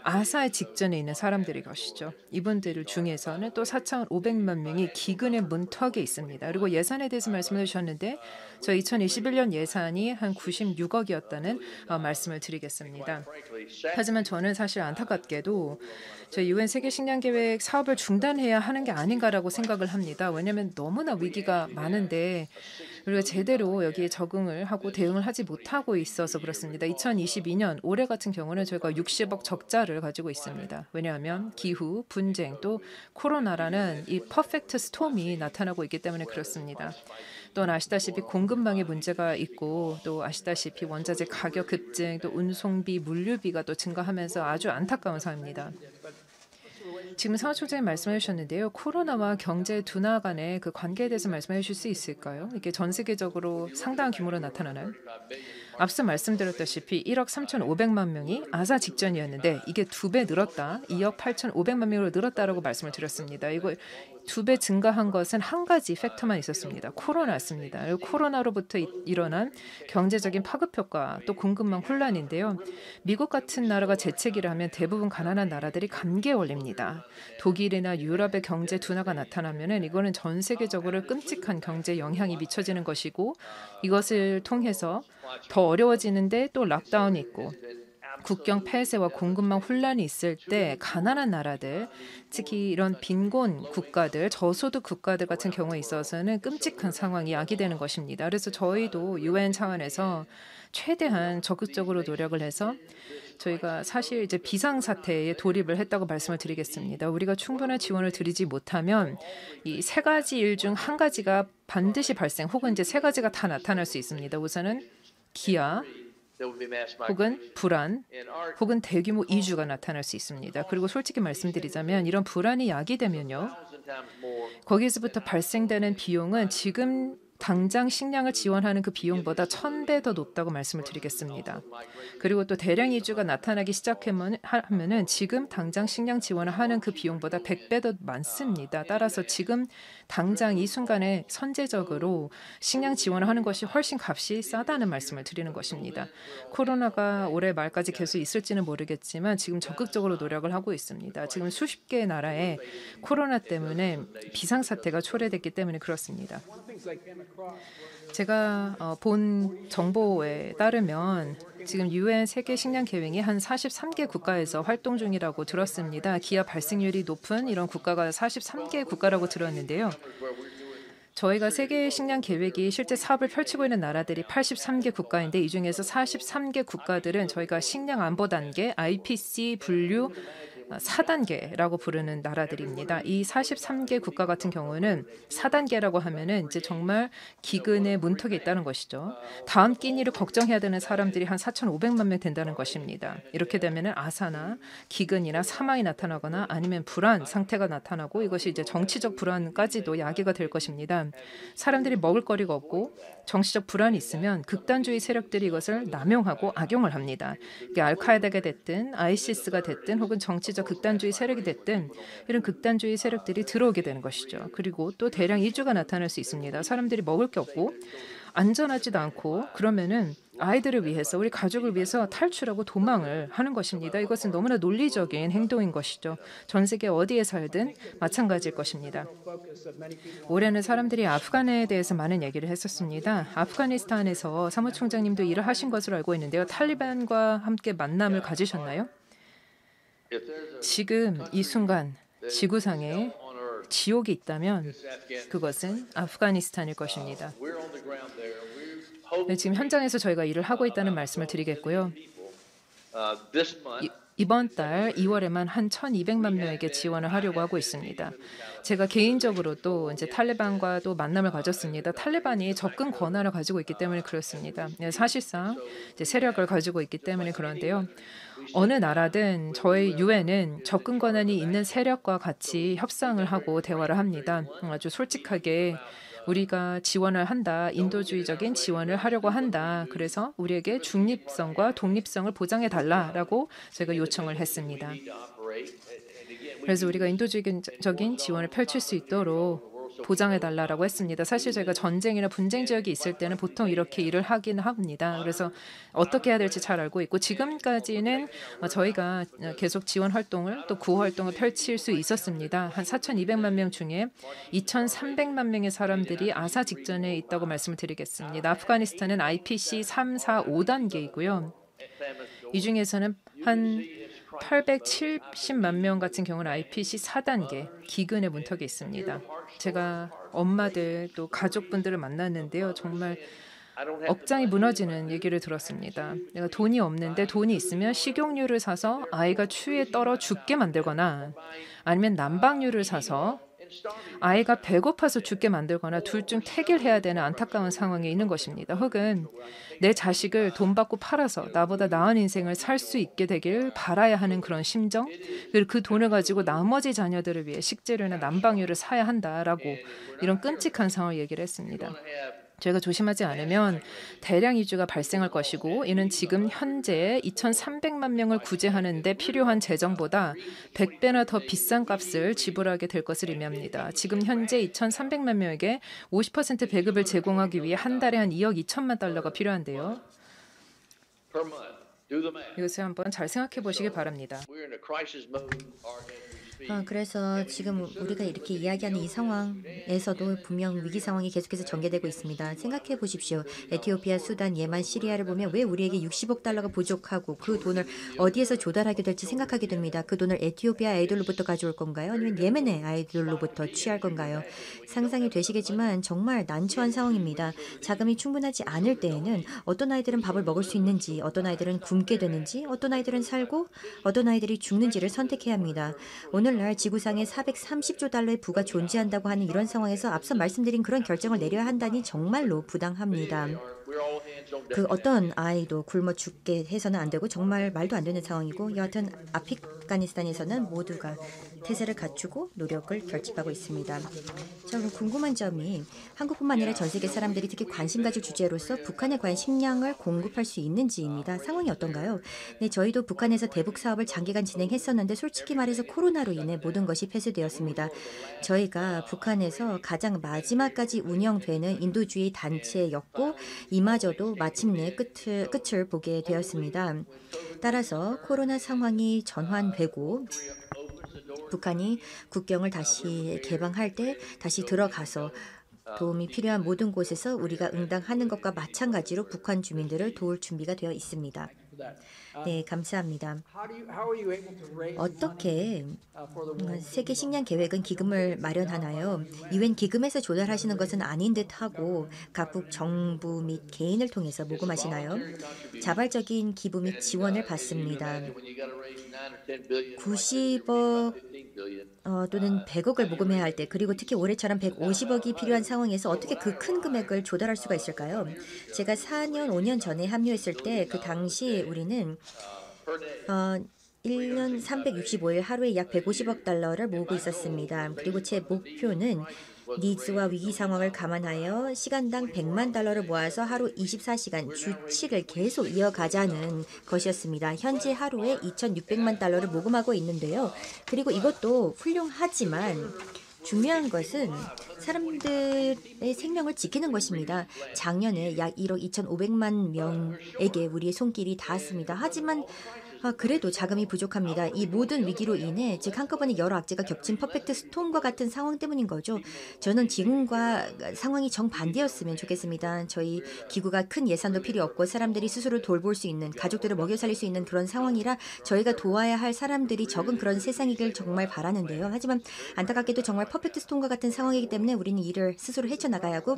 아사의 직전에 있는 사람들이 것이죠. 이분들 중에서는 또 4,500만 명이 기근의 문턱에 있습니다. 그리고 예산에 대해서 말씀해 주셨는데 저 2021년 예산이 한 96억이었다는 말씀을 드리겠습니다. 하지만 저는 사실 안타깝게도 저희 UN 세계 식량 계획 사업을 중단해야 하는 게 아닌가라고 생각을 합니다. 왜냐하면 너무나 위기가 많은데 우리가 제대로 여기에 적응을 하고 대응을 하지 못하고 있어서 그렇습니다. 2022년 올해 같은 경우는 저희가 60억 적자를 가지고 있습니다. 왜냐하면 기후, 분쟁, 또 코로나라는 이 퍼펙트 스톰이 나타나고 있기 때문에 그렇습니다. 또한 아시다시피 공급망에 문제가 있고 또 아시다시피 원자재 가격 급증, 또 운송비, 물류비가 또 증가하면서 아주 안타까운 상황입니다. 지금 사무총장님 말씀해 주셨는데요. 코로나와 경제 둔화 간의 그 관계에 대해서 말씀해 주실 수 있을까요? 이게 전 세계적으로 상당한 규모로 나타나나요? 앞서 말씀드렸다시피 1억 3,500만 명이 아사 직전이었는데 이게 2배 늘었다. 2억 8,500만 명으로 늘었다라고 말씀을 드렸습니다. 이거 2배 증가한 것은 한 가지 팩터만 있었습니다. 코로나였습니다. 코로나로부터 일어난 경제적인 파급 효과 또 공급망 혼란인데요. 미국 같은 나라가 재채기를 하면 대부분 가난한 나라들이 감기에 걸립니다. 독일이나 유럽의 경제 둔화가 나타나면은 이거는 전 세계적으로 끔찍한 경제 영향이 미쳐지는 것이고 이것을 통해서 더 어려워지는데 또 락다운이 있고 국경 폐쇄와 공급망 혼란이 있을 때 가난한 나라들, 특히 이런 빈곤 국가들, 저소득 국가들 같은 경우에 있어서는 끔찍한 상황이 야기되는 것입니다. 그래서 저희도 UN 차원에서 최대한 적극적으로 노력을 해서 저희가 사실 이제 비상사태에 돌입을 했다고 말씀을 드리겠습니다. 우리가 충분한 지원을 드리지 못하면 이 세 가지 일 중 한 가지가 반드시 발생 혹은 이제 세 가지가 다 나타날 수 있습니다. 우선은 기아, 혹은 불안, 혹은 대규모 이주가 나타날 수 있습니다. 그리고 솔직히 말씀드리자면 이런 불안이 야기되면요. 거기에서부터 발생되는 비용은 지금 당장 식량을 지원하는 그 비용보다 1,000배 더 높다고 말씀을 드리겠습니다. 그리고 또 대량 이주가 나타나기 시작하면은 지금 당장 식량 지원을 하는 그 비용보다 100배 더 많습니다. 따라서 지금 당장 이 순간에 선제적으로 식량 지원을 하는 것이 훨씬 값이 싸다는 말씀을 드리는 것입니다. 코로나가 올해 말까지 계속 있을지는 모르겠지만 지금 적극적으로 노력을 하고 있습니다. 지금 수십 개의 나라에 코로나 때문에 비상사태가 초래됐기 때문에 그렇습니다. 제가 본 정보에 따르면 지금 UN 세계 식량 계획이 한 43개 국가에서 활동 중이라고 들었습니다. 기아 발생률이 높은 이런 국가가 43개 국가라고 들었는데요. 저희가 세계 식량 계획이 실제 사업을 펼치고 있는 나라들이 83개 국가인데 이 중에서 43개 국가들은 저희가 식량 안보 단계, IPC 분류 4단계라고 부르는 나라들입니다. 이 43개 국가 같은 경우는 4단계라고 하면은 이제 정말 기근의 문턱에 있다는 것이죠. 다음 끼니를 걱정해야 되는 사람들이 한 4,500만 명 된다는 것입니다. 이렇게 되면은 아사나 기근이나 사망이 나타나거나 아니면 불안 상태가 나타나고 이것이 이제 정치적 불안까지도 야기가 될 것입니다. 사람들이 먹을 거리가 없고 정치적 불안이 있으면 극단주의 세력들이 이것을 남용하고 악용을 합니다. 이게 알카에다가 됐든 ISIS가 됐든 혹은 정치적 극단주의 세력이 됐든 이런 극단주의 세력들이 들어오게 되는 것이죠. 그리고 또 대량 이주가 나타날 수 있습니다. 사람들이 먹을 게 없고 안전하지도 않고 그러면은 아이들을 위해서 우리 가족을 위해서 탈출하고 도망을 하는 것입니다. 이것은 너무나 논리적인 행동인 것이죠. 전 세계 어디에 살든 마찬가지일 것입니다. 올해는 사람들이 아프간에 대해서 많은 얘기를 했었습니다. 아프가니스탄에서 사무총장님도 일을 하신 것으로 알고 있는데요. 탈리반과 함께 만남을 가지셨나요? 지금 이 순간 지구상에 지옥이 있다면 그것은 아프가니스탄일 것입니다. 네, 지금 현장에서 저희가 일을 하고 있다는 말씀을 드리겠고요. 이번 달 2월에만 한 1,200만 명에게 지원을 하려고 하고 있습니다. 제가 개인적으로 또 이제 탈레반과 또 만남을 가졌습니다. 탈레반이 접근 권한을 가지고 있기 때문에 그렇습니다. 사실상 이제 세력을 가지고 있기 때문에 그런데요. 어느 나라든 저희 유엔은 접근 권한이 있는 세력과 같이 협상을 하고 대화를 합니다. 아주 솔직하게 우리가 지원을 한다. 인도주의적인 지원을 하려고 한다. 그래서 우리에게 중립성과 독립성을 보장해 달라라고 제가 요청을 했습니다. 그래서 우리가 인도주의적인 지원을 펼칠 수 있도록 보장해 달라라고 했습니다. 사실 저희가 전쟁이나 분쟁 지역이 있을 때는 보통 이렇게 일을 하긴 합니다. 그래서 어떻게 해야 될지 잘 알고 있고 지금까지는 저희가 계속 지원 활동을 또 구호 활동을 펼칠 수 있었습니다. 한 4,200만 명 중에 2,300만 명의 사람들이 아사 직전에 있다고 말씀을 드리겠습니다. 아프가니스탄은 IPC 3, 4, 5단계이고요. 이 중에서는 한 870만 명 같은 경우는 IPC 4단계 기근의 문턱에 있습니다. 제가 엄마들 또 가족분들을 만났는데요. 정말 억장이 무너지는 얘기를 들었습니다. 내가 돈이 없는데 돈이 있으면 식용유를 사서 아이가 추위에 떨어 죽게 만들거나 아니면 난방유를 사서 아이가 배고파서 죽게 만들거나 둘 중 택을 해야 되는 안타까운 상황에 있는 것입니다. 혹은 내 자식을 돈 받고 팔아서 나보다 나은 인생을 살 수 있게 되길 바라야 하는 그런 심정, 그리고 그 돈을 가지고 나머지 자녀들을 위해 식재료나 난방유를 사야 한다라고 이런 끔찍한 상황을 얘기를 했습니다. 저희가 조심하지 않으면 대량 이주가 발생할 것이고 이는 지금 현재 2,300만 명을 구제하는 데 필요한 재정보다 100배나 더 비싼 값을 지불하게 될 것을 의미합니다. 지금 현재 2,300만 명에게 50% 배급을 제공하기 위해 한 달에 한 2억 2천만 달러가 필요한데요. 이것을 한번 잘 생각해 보시기 바랍니다. 그래서 지금 우리가 이렇게 이야기하는 이 상황에서도 분명 위기 상황이 계속해서 전개되고 있습니다. 생각해 보십시오. 에티오피아, 수단, 예멘, 시리아를 보면 왜 우리에게 60억 달러가 부족하고 그 돈을 어디에서 조달하게 될지 생각하게 됩니다. 그 돈을 에티오피아 아이들로부터 가져올 건가요? 아니면 예멘의 아이들로부터 취할 건가요? 상상이 되시겠지만 정말 난처한 상황입니다. 자금이 충분하지 않을 때에는 어떤 아이들은 밥을 먹을 수 있는지, 어떤 아이들은 굶게 되는지, 어떤 아이들은 살고 어떤 아이들이 죽는지를 선택해야 합니다. 오늘날 지구상에 430조 달러의 부가 존재한다고 하는 이런 상황에서 앞서 말씀드린 그런 결정을 내려야 한다니 정말로 부당합니다. 그 어떤 아이도 굶어 죽게 해서는 안 되고 정말 말도 안 되는 상황이고 여하튼 아프가니스탄에서는 모두가 태세를 갖추고 노력을 결집하고 있습니다. 저는 궁금한 점이 한국뿐만 아니라 전 세계 사람들이 특히 관심 가질 주제로서 북한에 과연 식량을 공급할 수 있는지입니다. 상황이 어떤가요? 네, 저희도 북한에서 대북 사업을 장기간 진행했었는데 솔직히 말해서 코로나로 인해 모든 것이 폐쇄되었습니다. 저희가 북한에서 가장 마지막까지 운영되는 인도주의 단체였고 이마저도 마침내 끝을 보게 되었습니다. 따라서 코로나 상황이 전환되고 북한이 국경을 다시 개방할 때 다시 들어가서 도움이 필요한 모든 곳에서 우리가 응당하는 것과 마찬가지로 북한 주민들을 도울 준비가 되어 있습니다. 네, 감사합니다. 어떻게 세계 식량 계획은 기금을 마련하나요? 유엔 기금에서 조달하시는 것은 아닌 듯하고 각국 정부 및 개인을 통해서 모금하시나요? 자발적인 기부 및 지원을 받습니다. 90억 또는 100억을 모금해야 할 때 그리고 특히 올해처럼 150억이 필요한 상황에서 어떻게 그 큰 금액을 조달할 수가 있을까요? 제가 4년, 5년 전에 합류했을 때 그 당시 우리는 1년 365일 하루에 약 150억 달러를 모으고 있었습니다. 그리고 제 목표는 니즈와 위기 상황을 감안하여 시간당 100만 달러를 모아서 하루 24시간 주칙을 계속 이어가자는 것이었습니다. 현재 하루에 2,600만 달러를 모금하고 있는데요. 그리고 이것도 훌륭하지만 중요한 것은 사람들의 생명을 지키는 것입니다. 작년에 약 1억 2,500만 명에게 우리의 손길이 닿았습니다. 하지만 그래도 자금이 부족합니다. 이 모든 위기로 인해 즉 한꺼번에 여러 악재가 겹친 퍼펙트 스톰과 같은 상황 때문인 거죠. 저는 지금과 상황이 정반대였으면 좋겠습니다. 저희 기구가 큰 예산도 필요 없고 사람들이 스스로 돌볼 수 있는 가족들을 먹여 살릴 수 있는 그런 상황이라 저희가 도와야 할 사람들이 적은 그런 세상이길 정말 바라는데요. 하지만 안타깝게도 정말 퍼펙트 스톰과 같은 상황이기 때문에 우리는 이를 스스로 헤쳐나가야 하고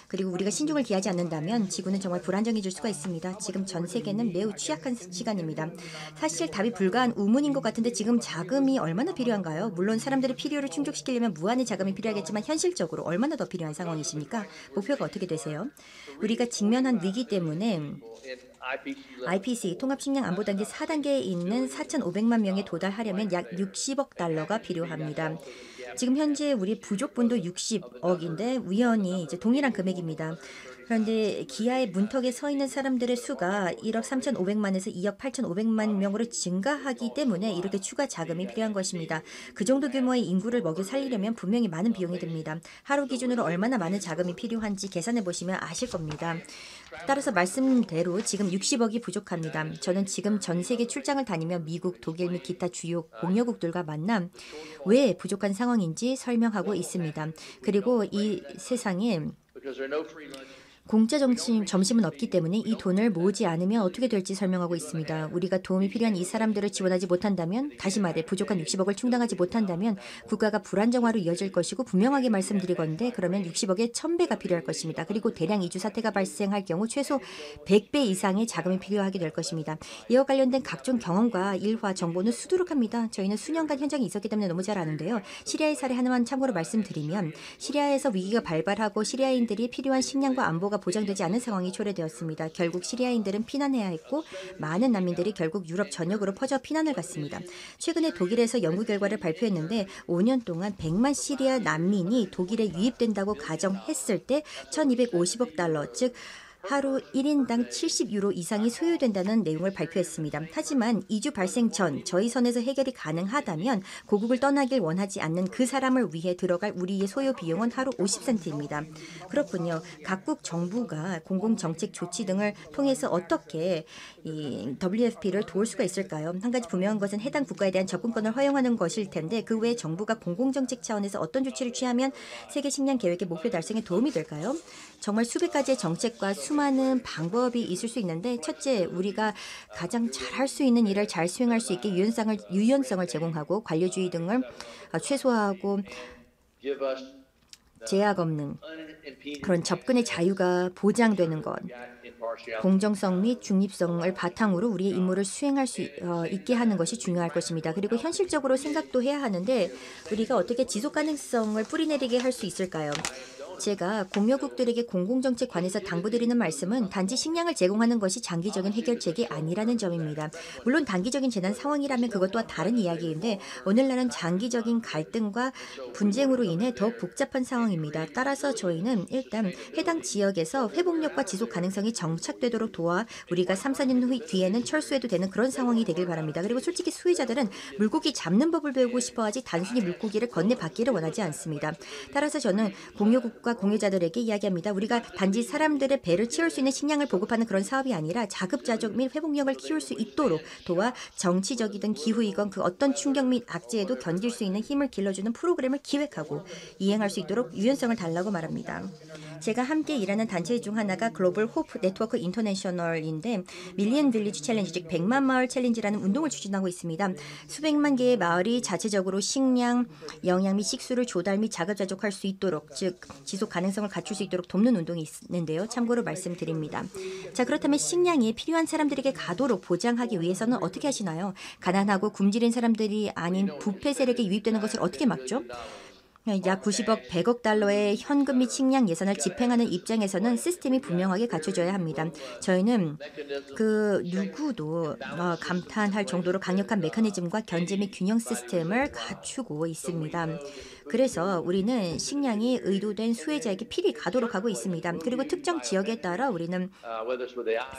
그리고 우리가 신중을 기하지 않는다면 지구는 정말 불안정해질 수가 있습니다. 지금 전 세계는 매우 취약한 시간입니다. 사실 답이 불가한 우문인 것 같은데 지금 자금이 얼마나 필요한가요? 물론 사람들의 필요를 충족시키려면 무한의 자금이 필요하겠지만 현실적으로 얼마나 더 필요한 상황이십니까? 목표가 어떻게 되세요? 우리가 직면한 위기 때문에 IPC 통합식량안보단계 4단계에 있는 4,500만 명에 도달하려면 약 60억 달러가 필요합니다. 지금 현재 우리 부족분도 60억인데 위원이 이제 동일한 금액입니다. 그런데 기아의 문턱에 서 있는 사람들의 수가 1억 3,500만에서 2억 8,500만 명으로 증가하기 때문에 이렇게 추가 자금이 필요한 것입니다. 그 정도 규모의 인구를 먹여 살리려면 분명히 많은 비용이 듭니다. 하루 기준으로 얼마나 많은 자금이 필요한지 계산해 보시면 아실 겁니다. 따라서 말씀대로 지금 60억이 부족합니다. 저는 지금 전 세계 출장을 다니며 미국, 독일 및 기타 주요 공여국들과 만나 왜 부족한 상황인지 설명하고 있습니다. 그리고 이 세상에 공짜 점심은 없기 때문에 이 돈을 모으지 않으면 어떻게 될지 설명하고 있습니다. 우리가 도움이 필요한 이 사람들을 지원하지 못한다면, 다시 말해 부족한 60억을 충당하지 못한다면 국가가 불안정화로 이어질 것이고 분명하게 말씀드리건데 그러면 60억의 1000배가 필요할 것입니다. 그리고 대량 이주 사태가 발생할 경우 최소 100배 이상의 자금이 필요하게 될 것입니다. 이와 관련된 각종 경험과 일화 정보는 수두룩합니다. 저희는 수년간 현장에 있었기 때문에 너무 잘 아는데요. 시리아의 사례 하나만 참고로 말씀드리면 시리아에서 위기가 발발하고 시리아인들이 필요한 식량과 안보가 보장되지 않은 상황이 초래되었습니다. 결국 시리아인들은 피난해야 했고 많은 난민들이 결국 유럽 전역으로 퍼져 피난을 갔습니다. 최근에 독일에서 연구 결과를 발표했는데 5년 동안 100만 시리아 난민이 독일에 유입된다고 가정했을 때 1250억 달러, 즉 하루 1인당 70유로 이상이 소요된다는 내용을 발표했습니다. 하지만 이주 발생 전 저희 선에서 해결이 가능하다면 고국을 떠나길 원하지 않는 그 사람을 위해 들어갈 우리의 소요 비용은 하루 50센트입니다. 그렇군요. 각국 정부가 공공정책 조치 등을 통해서 어떻게 이 WFP를 도울 수가 있을까요? 한 가지 분명한 것은 해당 국가에 대한 접근권을 허용하는 것일 텐데 그 외에 정부가 공공정책 차원에서 어떤 조치를 취하면 세계 식량 계획의 목표 달성에 도움이 될까요? 정말 수백 가지의 정책과 수많은 방법이 있을 수 있는데 첫째, 우리가 가장 잘할 수 있는 일을 잘 수행할 수 있게 유연성을 제공하고 관료주의 등을 최소화하고 제약 없는 그런 접근의 자유가 보장되는 것, 공정성 및 중립성을 바탕으로 우리의 임무를 수행할 수 있게 하는 것이 중요할 것입니다. 그리고 현실적으로 생각도 해야 하는데 우리가 어떻게 지속 가능성을 뿌리내리게 할 수 있을까요? 제가 공여국들에게 공공정책 관해서 당부드리는 말씀은 단지 식량을 제공하는 것이 장기적인 해결책이 아니라는 점입니다. 물론 단기적인 재난 상황이라면 그것 또한 다른 이야기인데 오늘날은 장기적인 갈등과 분쟁으로 인해 더욱 복잡한 상황입니다. 따라서 저희는 일단 해당 지역에서 회복력과 지속 가능성이 정착되도록 도와 우리가 3, 4년 뒤에는 철수해도 되는 그런 상황이 되길 바랍니다. 그리고 솔직히 수혜자들은 물고기 잡는 법을 배우고 싶어하지 단순히 물고기를 건네받기를 원하지 않습니다. 따라서 저는 공여국과 공유자들에게 이야기합니다. 우리가 단지 사람들의 배를 채울 수 있는 식량을 보급하는 그런 사업이 아니라 자급자족 및 회복력을 키울 수 있도록 도와 정치적이든 기후이건 그 어떤 충격 및 악재에도 견딜 수 있는 힘을 길러주는 프로그램을 기획하고 이행할 수 있도록 유연성을 달라고 말합니다. 제가 함께 일하는 단체 중 하나가 글로벌 호프 네트워크 인터내셔널인데 밀리언 빌리지 챌린지, 즉 100만 마을 챌린지라는 운동을 추진하고 있습니다. 수백만 개의 마을이 자체적으로 식량, 영양 및 식수를 조달 및 자급자족할 수 있도록, 즉 지속 가능성을 갖출 수 있도록 돕는 운동이 있는데요. 참고로 말씀드립니다. 자, 그렇다면 식량이 필요한 사람들에게 가도록 보장하기 위해서는 어떻게 하시나요? 가난하고 굶주린 사람들이 아닌 부패 세력에 유입되는 것을 어떻게 막죠? 약 90억, 100억 달러의 현금 및 식량 예산을 집행하는 입장에서는 시스템이 분명하게 갖춰져야 합니다. 저희는 그 누구도 감탄할 정도로 강력한 메커니즘과 견제 및 균형 시스템을 갖추고 있습니다. 그래서 우리는 식량이 의도된 수혜자에게 필히 가도록 하고 있습니다. 그리고 특정 지역에 따라 우리는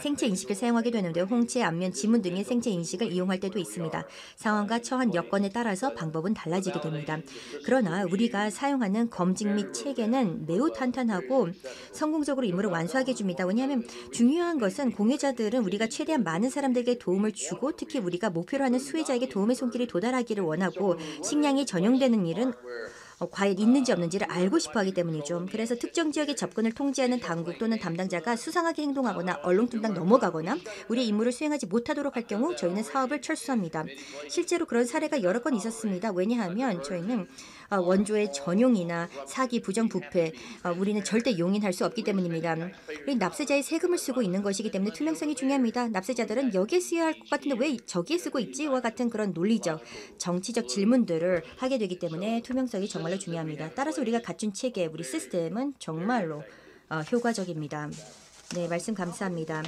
생체 인식을 사용하게 되는데요. 홍채, 안면, 지문 등의 생체 인식을 이용할 때도 있습니다. 상황과 처한 여건에 따라서 방법은 달라지게 됩니다. 그러나 우리가 사용하는 검증 및 체계는 매우 탄탄하고 성공적으로 임무를 완수하게 해줍니다. 왜냐하면 중요한 것은 공유자들은 우리가 최대한 많은 사람들에게 도움을 주고 특히 우리가 목표로 하는 수혜자에게 도움의 손길이 도달하기를 원하고 식량이 전용되는 일은 과연 있는지 없는지를 알고 싶어하기 때문이죠. 그래서 특정 지역의 접근을 통제하는 당국 또는 담당자가 수상하게 행동하거나 얼렁뚱땅 넘어가거나 우리의 임무를 수행하지 못하도록 할 경우 저희는 사업을 철수합니다. 실제로 그런 사례가 여러 건 있었습니다. 왜냐하면 저희는 원조의 전용이나 사기, 부정부패, 우리는 절대 용인할 수 없기 때문입니다. 우리 납세자의 세금을 쓰고 있는 것이기 때문에 투명성이 중요합니다. 납세자들은 여기에 쓰여야 할 것 같은데 왜 저기에 쓰고 있지?와 같은 그런 논리적, 정치적 질문들을 하게 되기 때문에 투명성이 정말로 중요합니다. 따라서 우리가 갖춘 체계, 우리 시스템은 정말로 효과적입니다. 네, 말씀 감사합니다.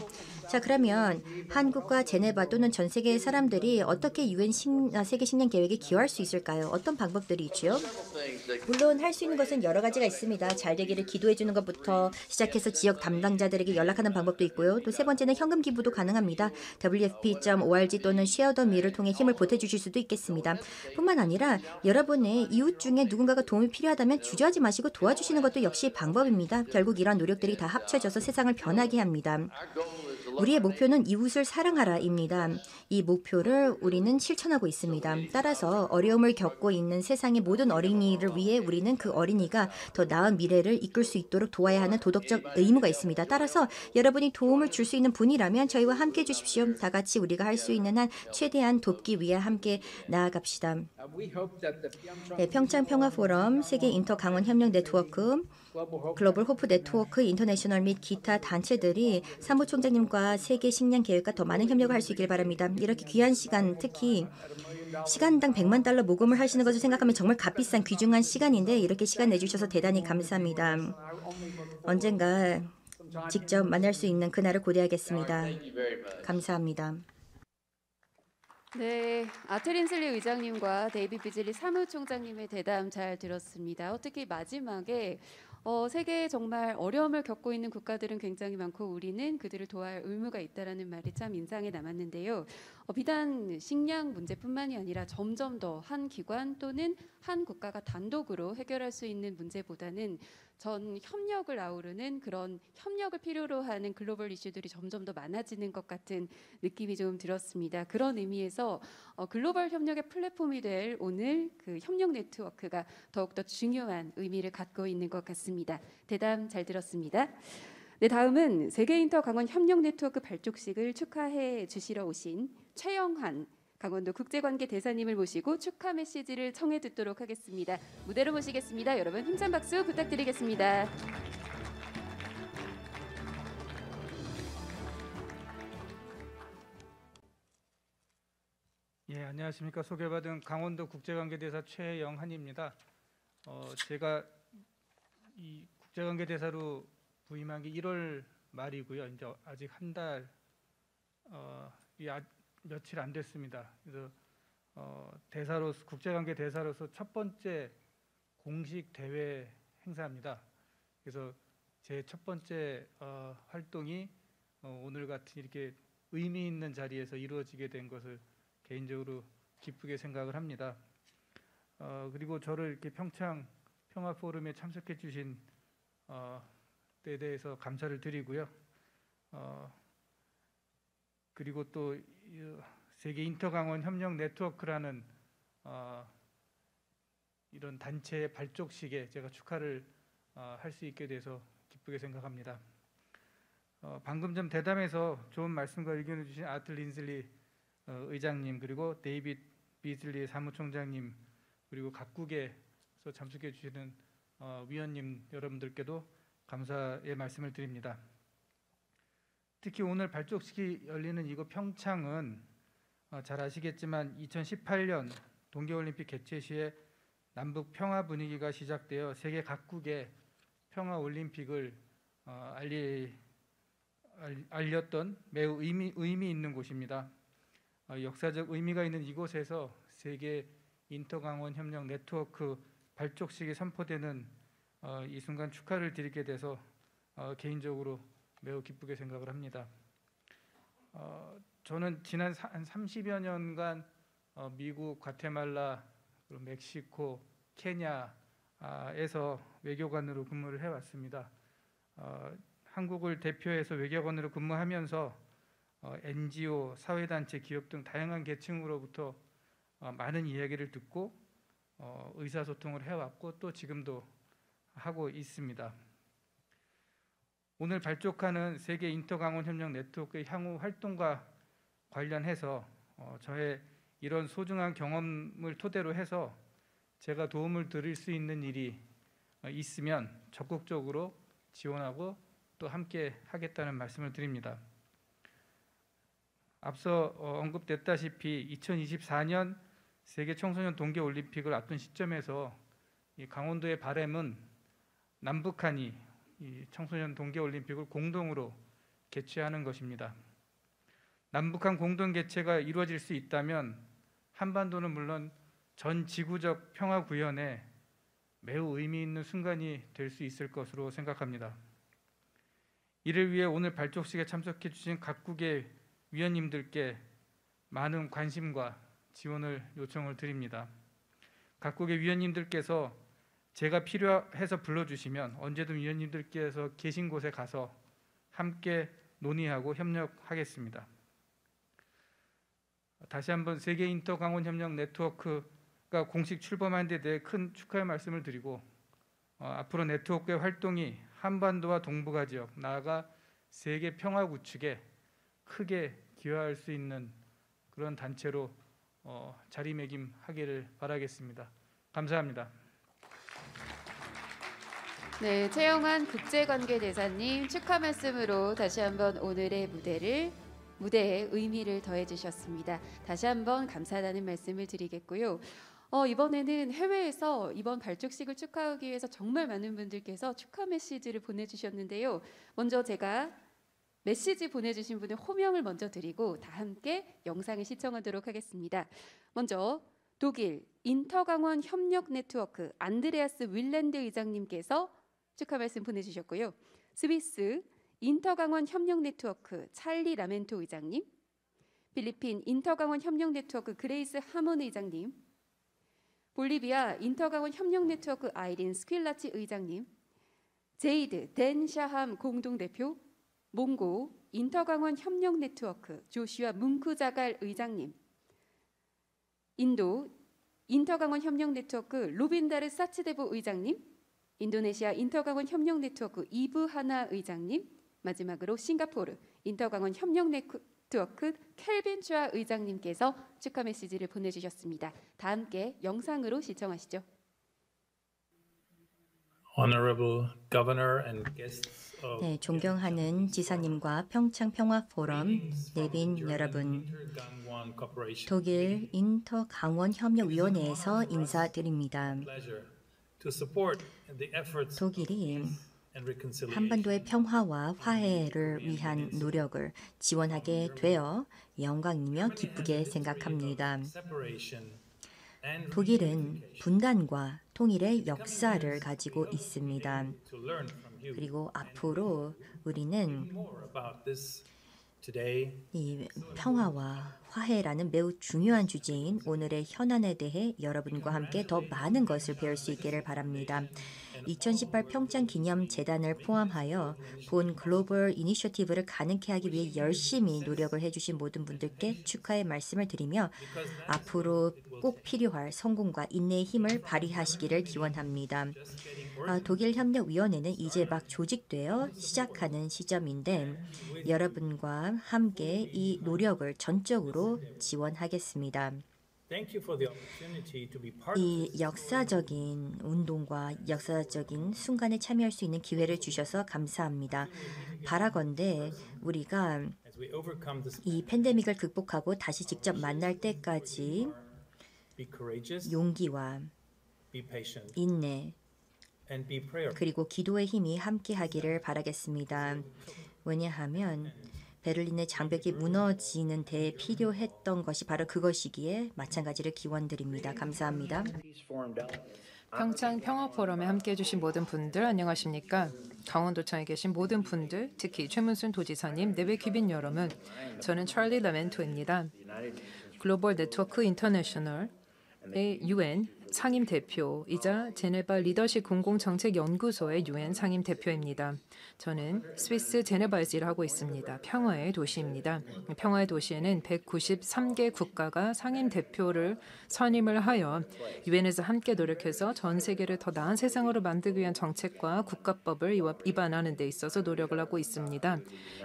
자, 그러면 한국과 제네바 또는 전 세계의 사람들이 어떻게 유엔 세계 식량 계획에 기여할 수 있을까요? 어떤 방법들이 있죠? 물론 할 수 있는 것은 여러 가지가 있습니다. 잘 되기를 기도해 주는 것부터 시작해서 지역 담당자들에게 연락하는 방법도 있고요. 또 세 번째는 현금 기부도 가능합니다. WFP.org 또는 Share the Meal을 통해 힘을 보태 주실 수도 있겠습니다. 뿐만 아니라 여러분의 이웃 중에 누군가가 도움이 필요하다면 주저하지 마시고 도와주시는 것도 역시 방법입니다. 결국 이런 노력들이 다 합쳐져서 세상을 변하게 합니다. 우리의 목표는 이웃을 사랑하라입니다. 이 목표를 우리는 실천하고 있습니다. 따라서 어려움을 겪고 있는 세상의 모든 어린이를 위해 우리는 그 어린이가 더 나은 미래를 이끌 수 있도록 도와야 하는 도덕적 의무가 있습니다. 따라서 여러분이 도움을 줄 수 있는 분이라면 저희와 함께 해주십시오. 다 같이 우리가 할 수 있는 한 최대한 돕기 위해 함께 나아갑시다. 네, 평창 평화 포럼, 세계 인터 강원 협력 네트워크, 글로벌 호프 네트워크 인터내셔널 및 기타 단체들이 사무총장님과 세계 식량 계획과 더 많은 협력을 할 수 있길 바랍니다. 이렇게 귀한 시간, 특히 시간당 $100만 모금을 하시는 것을 생각하면 정말 값비싼 귀중한 시간인데 이렇게 시간 내주셔서 대단히 감사합니다. 언젠가 직접 만날 수 있는 그날을 고대하겠습니다. 감사합니다. 네, 아트린슬리 의장님과 데이빗 비즐리 사무총장님의 대담 잘 들었습니다. 특히 마지막에 세계에 정말 어려움을 겪고 있는 국가들은 굉장히 많고 우리는 그들을 도와야 할 의무가 있다라는 말이 참 인상에 남았는데요. 비단 식량 문제뿐만이 아니라 점점 더 한 기관 또는 한 국가가 단독으로 해결할 수 있는 문제보다는 전 협력을 아우르는 그런 협력을 필요로 하는 글로벌 이슈들이 점점 더 많아지는 것 같은 느낌이 좀 들었습니다. 그런 의미에서 글로벌 협력의 플랫폼이 될 오늘 그 협력 네트워크가 더욱더 중요한 의미를 갖고 있는 것 같습니다. 대담 잘 들었습니다. 네, 다음은 세계 인터 강원 협력 네트워크 발족식을 축하해 주시러 오신 최영환 강원도 국제관계 대사님을 모시고 축하 메시지를 청해 듣도록 하겠습니다. 무대로 모시겠습니다. 여러분 힘찬 박수 부탁드리겠습니다. 예, 안녕하십니까. 소개받은 강원도 국제관계대사 최영한입니다. 제가 이 국제관계대사로 부임한 게 1월 말이고요. 이제 아직 한 달 며칠 안 됐습니다. 그래서 대사로서 국제관계 대사로서 첫 번째 공식 대회 행사입니다. 그래서 제 첫 번째 활동이 오늘 같은 이렇게 의미 있는 자리에서 이루어지게 된 것을 개인적으로 기쁘게 생각을 합니다. 그리고 저를 이렇게 평창 평화 포럼에 참석해 주신 데 대해서 감사를 드리고요. 그리고 또 세계 인터강원 협력 네트워크라는 이런 단체의 발족식에 제가 축하를 할 수 있게 돼서 기쁘게 생각합니다. 방금 전 대담에서 좋은 말씀과 의견을 주신 아틀 린슬리 의장님 그리고 데이빗 비즐리 사무총장님 그리고 각국에서 참석해 주시는 위원님 여러분들께도 감사의 말씀을 드립니다. 특히 오늘 발족식이 열리는 이곳 평창은 잘 아시겠지만 2018년 동계올림픽 개최 시에 남북 평화 분위기가 시작되어 세계 각국에 평화올림픽을 알렸던 매우 의미 있는 곳입니다. 역사적 의미가 있는 이곳에서 세계 인터강원 협력 네트워크 발족식이 선포되는 이 순간 축하를 드리게 돼서 개인적으로 매우 기쁘게 생각을 합니다. 저는 지난 한 30여 년간 미국, 과테말라, 그리고 멕시코, 케냐에서 외교관으로 근무를 해왔습니다. 한국을 대표해서 외교관으로 근무하면서 NGO, 사회단체, 기업 등 다양한 계층으로부터 많은 이야기를 듣고 의사소통을 해왔고 또 지금도 하고 있습니다. 오늘 발족하는 세계 인터강원 협력 네트워크의 향후 활동과 관련해서 저의 이런 소중한 경험을 토대로 해서 제가 도움을 드릴 수 있는 일이 있으면 적극적으로 지원하고 또 함께 하겠다는 말씀을 드립니다. 앞서 언급됐다시피 2024년 세계 청소년 동계올림픽을 앞둔 시점에서 이 강원도의 바람은 남북한이 이 청소년 동계올림픽을 공동으로 개최하는 것입니다. 남북한 공동 개최가 이루어질 수 있다면 한반도는 물론 전 지구적 평화 구현에 매우 의미 있는 순간이 될 수 있을 것으로 생각합니다. 이를 위해 오늘 발족식에 참석해 주신 각국의 위원님들께 많은 관심과 지원을 요청을 드립니다. 각국의 위원님들께서 제가 필요해서 불러주시면 언제든 위원님들께서 계신 곳에 가서 함께 논의하고 협력하겠습니다. 다시 한번 세계 인터 강원 협력 네트워크가 공식 출범한 데 대해 큰 축하의 말씀을 드리고 앞으로 네트워크의 활동이 한반도와 동북아 지역, 나아가 세계 평화 구축에 크게 기여할 수 있는 그런 단체로 자리매김하기를 바라겠습니다. 감사합니다. 네, 최영환 국제관계대사님 축하 말씀으로 다시 한번 오늘의 무대에 의미를 더해 주셨습니다. 다시 한번 감사하다는 말씀을 드리겠고요. 이번에는 해외에서 이번 발족식을 축하하기 위해서 정말 많은 분들께서 축하 메시지를 보내주셨는데요. 먼저 제가 메시지 보내주신 분의 호명을 먼저 드리고 다 함께 영상을 시청하도록 하겠습니다. 먼저 독일 인터강원 협력 네트워크 안드레아스 윌랜드 의장님께서 축하 말씀 보내주셨고요. 스위스 인터강원 협력 네트워크 찰리 라멘토 의장님, 필리핀 인터강원 협력 네트워크 그레이스 하몬 의장님, 볼리비아 인터강원 협력 네트워크 아이린 스퀼라치 의장님, 제이드 댄 샤함 공동대표, 몽고 인터강원 협력 네트워크 조슈아 뭉쿠자갈 의장님, 인도 인터강원 협력 네트워크 로빈다르 사치데보 의장님, 인도네시아 인터강원 협력 네트워크 이브 하나 의장님, 마지막으로 싱가포르 인터강원 협력 네트워크 켈빈 쭈아 의장님께서 축하 메시지를 보내주셨습니다. 다 함께 영상으로 시청하시죠. Honorable Governor and guests of 네, 존경하는 지사님과 평창 평화 포럼 내빈 여러분, Intergangwon Corporation, 독일 인터 강원 협력 위원회에서 인사드립니다. pleasure to support the efforts of 독일이 and reconciliation. 한반도의 평화와 화해를 위한 노력을 지원하게 되어 영광이며 기쁘게 생각합니다. Separation and 독일은 분단과 통일의 역사를 가지고 있습니다. to learn from you 그리고 앞으로 우리는 more about this today. 이 평화와 화해라는 매우 중요한 주제인 오늘의 현안에 대해 여러분과 함께 더 많은 것을 배울 수 있기를 바랍니다. 2018 평창 기념 재단을 포함하여 본 글로벌 이니셔티브를 가능케 하기 위해 열심히 노력을 해주신 모든 분들께 축하의 말씀을 드리며 앞으로 꼭 필요할 성공과 인내의 힘을 발휘하시기를 기원합니다. 독일 협력위원회는 이제 막 조직되어 시작하는 시점인데 여러분과 함께 이 노력을 전적으로 지원하겠습니다. Thank you for the opportunity to be part of 이 this. 역사적인 운동과 역사적인 순간에 참여할 수 있는 기회를 주셔서 감사합니다. 바라건대 우리가 As we overcome this, 이 팬데믹을 극복하고 다시 직접 만날 때까지 be courageous, 용기와 be patient, 인내 and be prayerful. 그리고 기도의 힘이 함께하기를 바라겠습니다. 왜냐하면 베를린의 장벽이 무너지는 데 필요했던 것이 바로 그것이기에 마찬가지를 기원드립니다. 감사합니다. 평창 평화 포럼에 함께해 주신 모든 분들 안녕하십니까? 강원도청에 계신 모든 분들, 특히 최문순 도지사님, 내외 귀빈 여러분, 저는 찰리 라멘토입니다. 글로벌 네트워크 인터내셔널의 UN 상임 대표이자 제네바 리더십 공공정책연구소의 UN 상임 대표입니다. 저는 스위스 제네바에서 일하고 있습니다. 평화의 도시입니다. 평화의 도시에는 193개 국가가 상임 대표를 선임을 하여 UN에서 함께 노력해서 전 세계를 더 나은 세상으로 만들기 위한 정책과 국가법을 입안하는 데 있어서 노력을 하고 있습니다.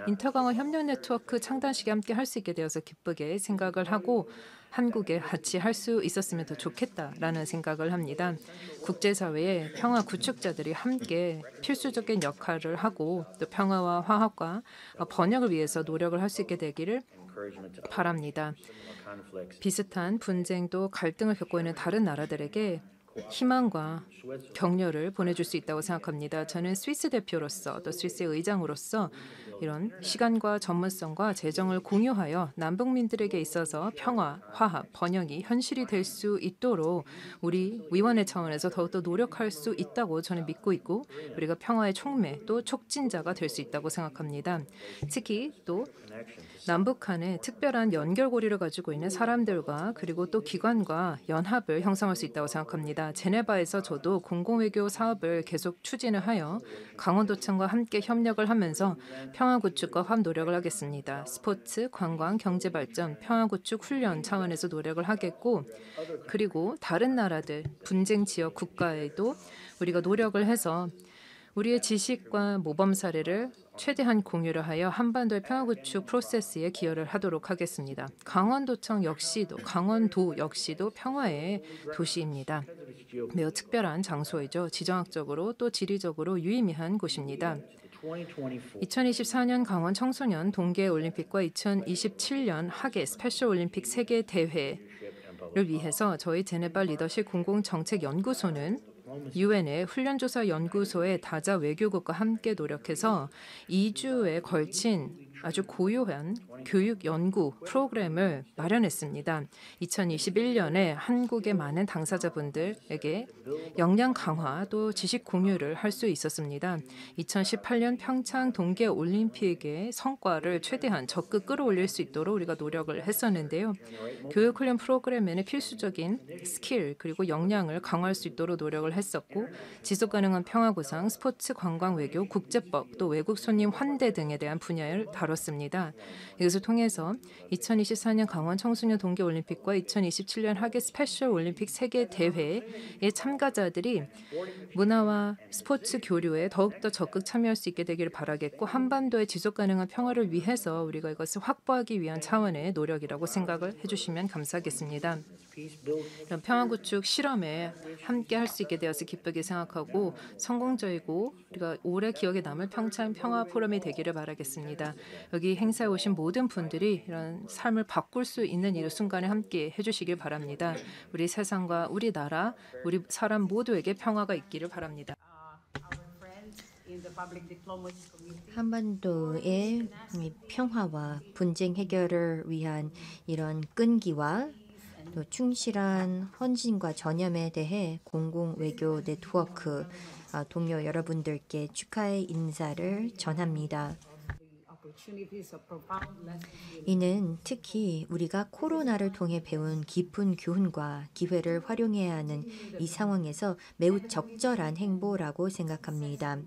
인터강원 협력 네트워크 창단식에 함께 할 수 있게 되어서 기쁘게 생각을 하고 한국에 같이 할 수 있었으면 더 좋겠다라는 생각을 합니다. 국제사회의 평화 구축자들이 함께 필수적인 역할을 하고 또 평화와 화합과 번영을 위해서 노력을 할 수 있게 되기를 바랍니다. 비슷한 분쟁도 갈등을 겪고 있는 다른 나라들에게 희망과 격려를 보내줄 수 있다고 생각합니다. 저는 스위스 대표로서 또 스위스의 의장으로서 이런 시간과 전문성과 재정을 공유하여 남북민들에게 있어서 평화, 화합, 번영이 현실이 될 수 있도록 우리 위원회 차원에서 더욱더 노력할 수 있다고 저는 믿고 있고 우리가 평화의 촉매 또 촉진자가 될 수 있다고 생각합니다. 특히 또 남북 간의 특별한 연결고리를 가지고 있는 사람들과 그리고 또 기관과 연합을 형성할 수 있다고 생각합니다. 제네바에서 저도 공공외교 사업을 계속 추진을 하여 강원도청과 함께 협력을 하면서 평화구축과 화합 노력을 하겠습니다. 스포츠, 관광, 경제발전, 평화구축 훈련 차원에서 노력을 하겠고 그리고 다른 나라들, 분쟁 지역 국가에도 우리가 노력을 해서 우리의 지식과 모범 사례를 최대한 공유를 하여 한반도의 평화구축 프로세스에 기여를 하도록 하겠습니다. 강원도 역시도 평화의 도시입니다. 매우 특별한 장소이죠. 지정학적으로 또 지리적으로 유의미한 곳입니다. 2024년 강원 청소년 동계올림픽과 2027년 하계 스페셜 올림픽 세계 대회를 위해서 저희 제네바 리더십 공공정책연구소는 유엔의 훈련조사연구소의 다자 외교국과 함께 노력해서 2주에 걸친 아주 고요한 교육 연구 프로그램을 마련했습니다. 2021년에 한국의 많은 당사자분들에게 역량 강화 또 지식 공유를 할 수 있었습니다. 2018년 평창 동계 올림픽의 성과를 최대한 적극 끌어올릴 수 있도록 우리가 노력을 했었는데요. 교육 훈련 프로그램에는 필수적인 스킬 그리고 역량을 강화할 수 있도록 노력을 했었고 지속 가능한 평화 구상, 스포츠, 관광, 외교, 국제법 또 외국 손님 환대 등에 대한 분야를 다뤘습니다. 이것을 통해서 2024년 강원 청소년 동계 올림픽과 2027년 하계 스페셜 올림픽 세계 대회의 참가자들이 문화와 스포츠 교류에 더욱더 적극 참여할 수 있게 되기를 바라겠고 한반도의 지속 가능한 평화를 위해서 우리가 이것을 확보하기 위한 차원의 노력이라고 생각을 해주시면 감사하겠습니다. 이런 평화구축 실험에 함께 할 수 있게 되어서 기쁘게 생각하고 성공적이고 우리가 오래 기억에 남을 평창 평화 포럼이 되기를 바라겠습니다. 여기 행사에 오신 모든 분들이 이런 삶을 바꿀 수 있는 이 순간에 함께 해주시길 바랍니다. 우리 세상과 우리 나라, 우리 사람 모두에게 평화가 있기를 바랍니다. 한반도의 평화와 분쟁 해결을 위한 이런 끈기와 또 충실한 헌신과 전념에 대해 공공외교 네트워크 동료 여러분들께 축하의 인사를 전합니다. 이는 특히 우리가 코로나를 통해 배운 깊은 교훈과 기회를 활용해야 하는 이 상황에서 매우 적절한 행보라고 생각합니다.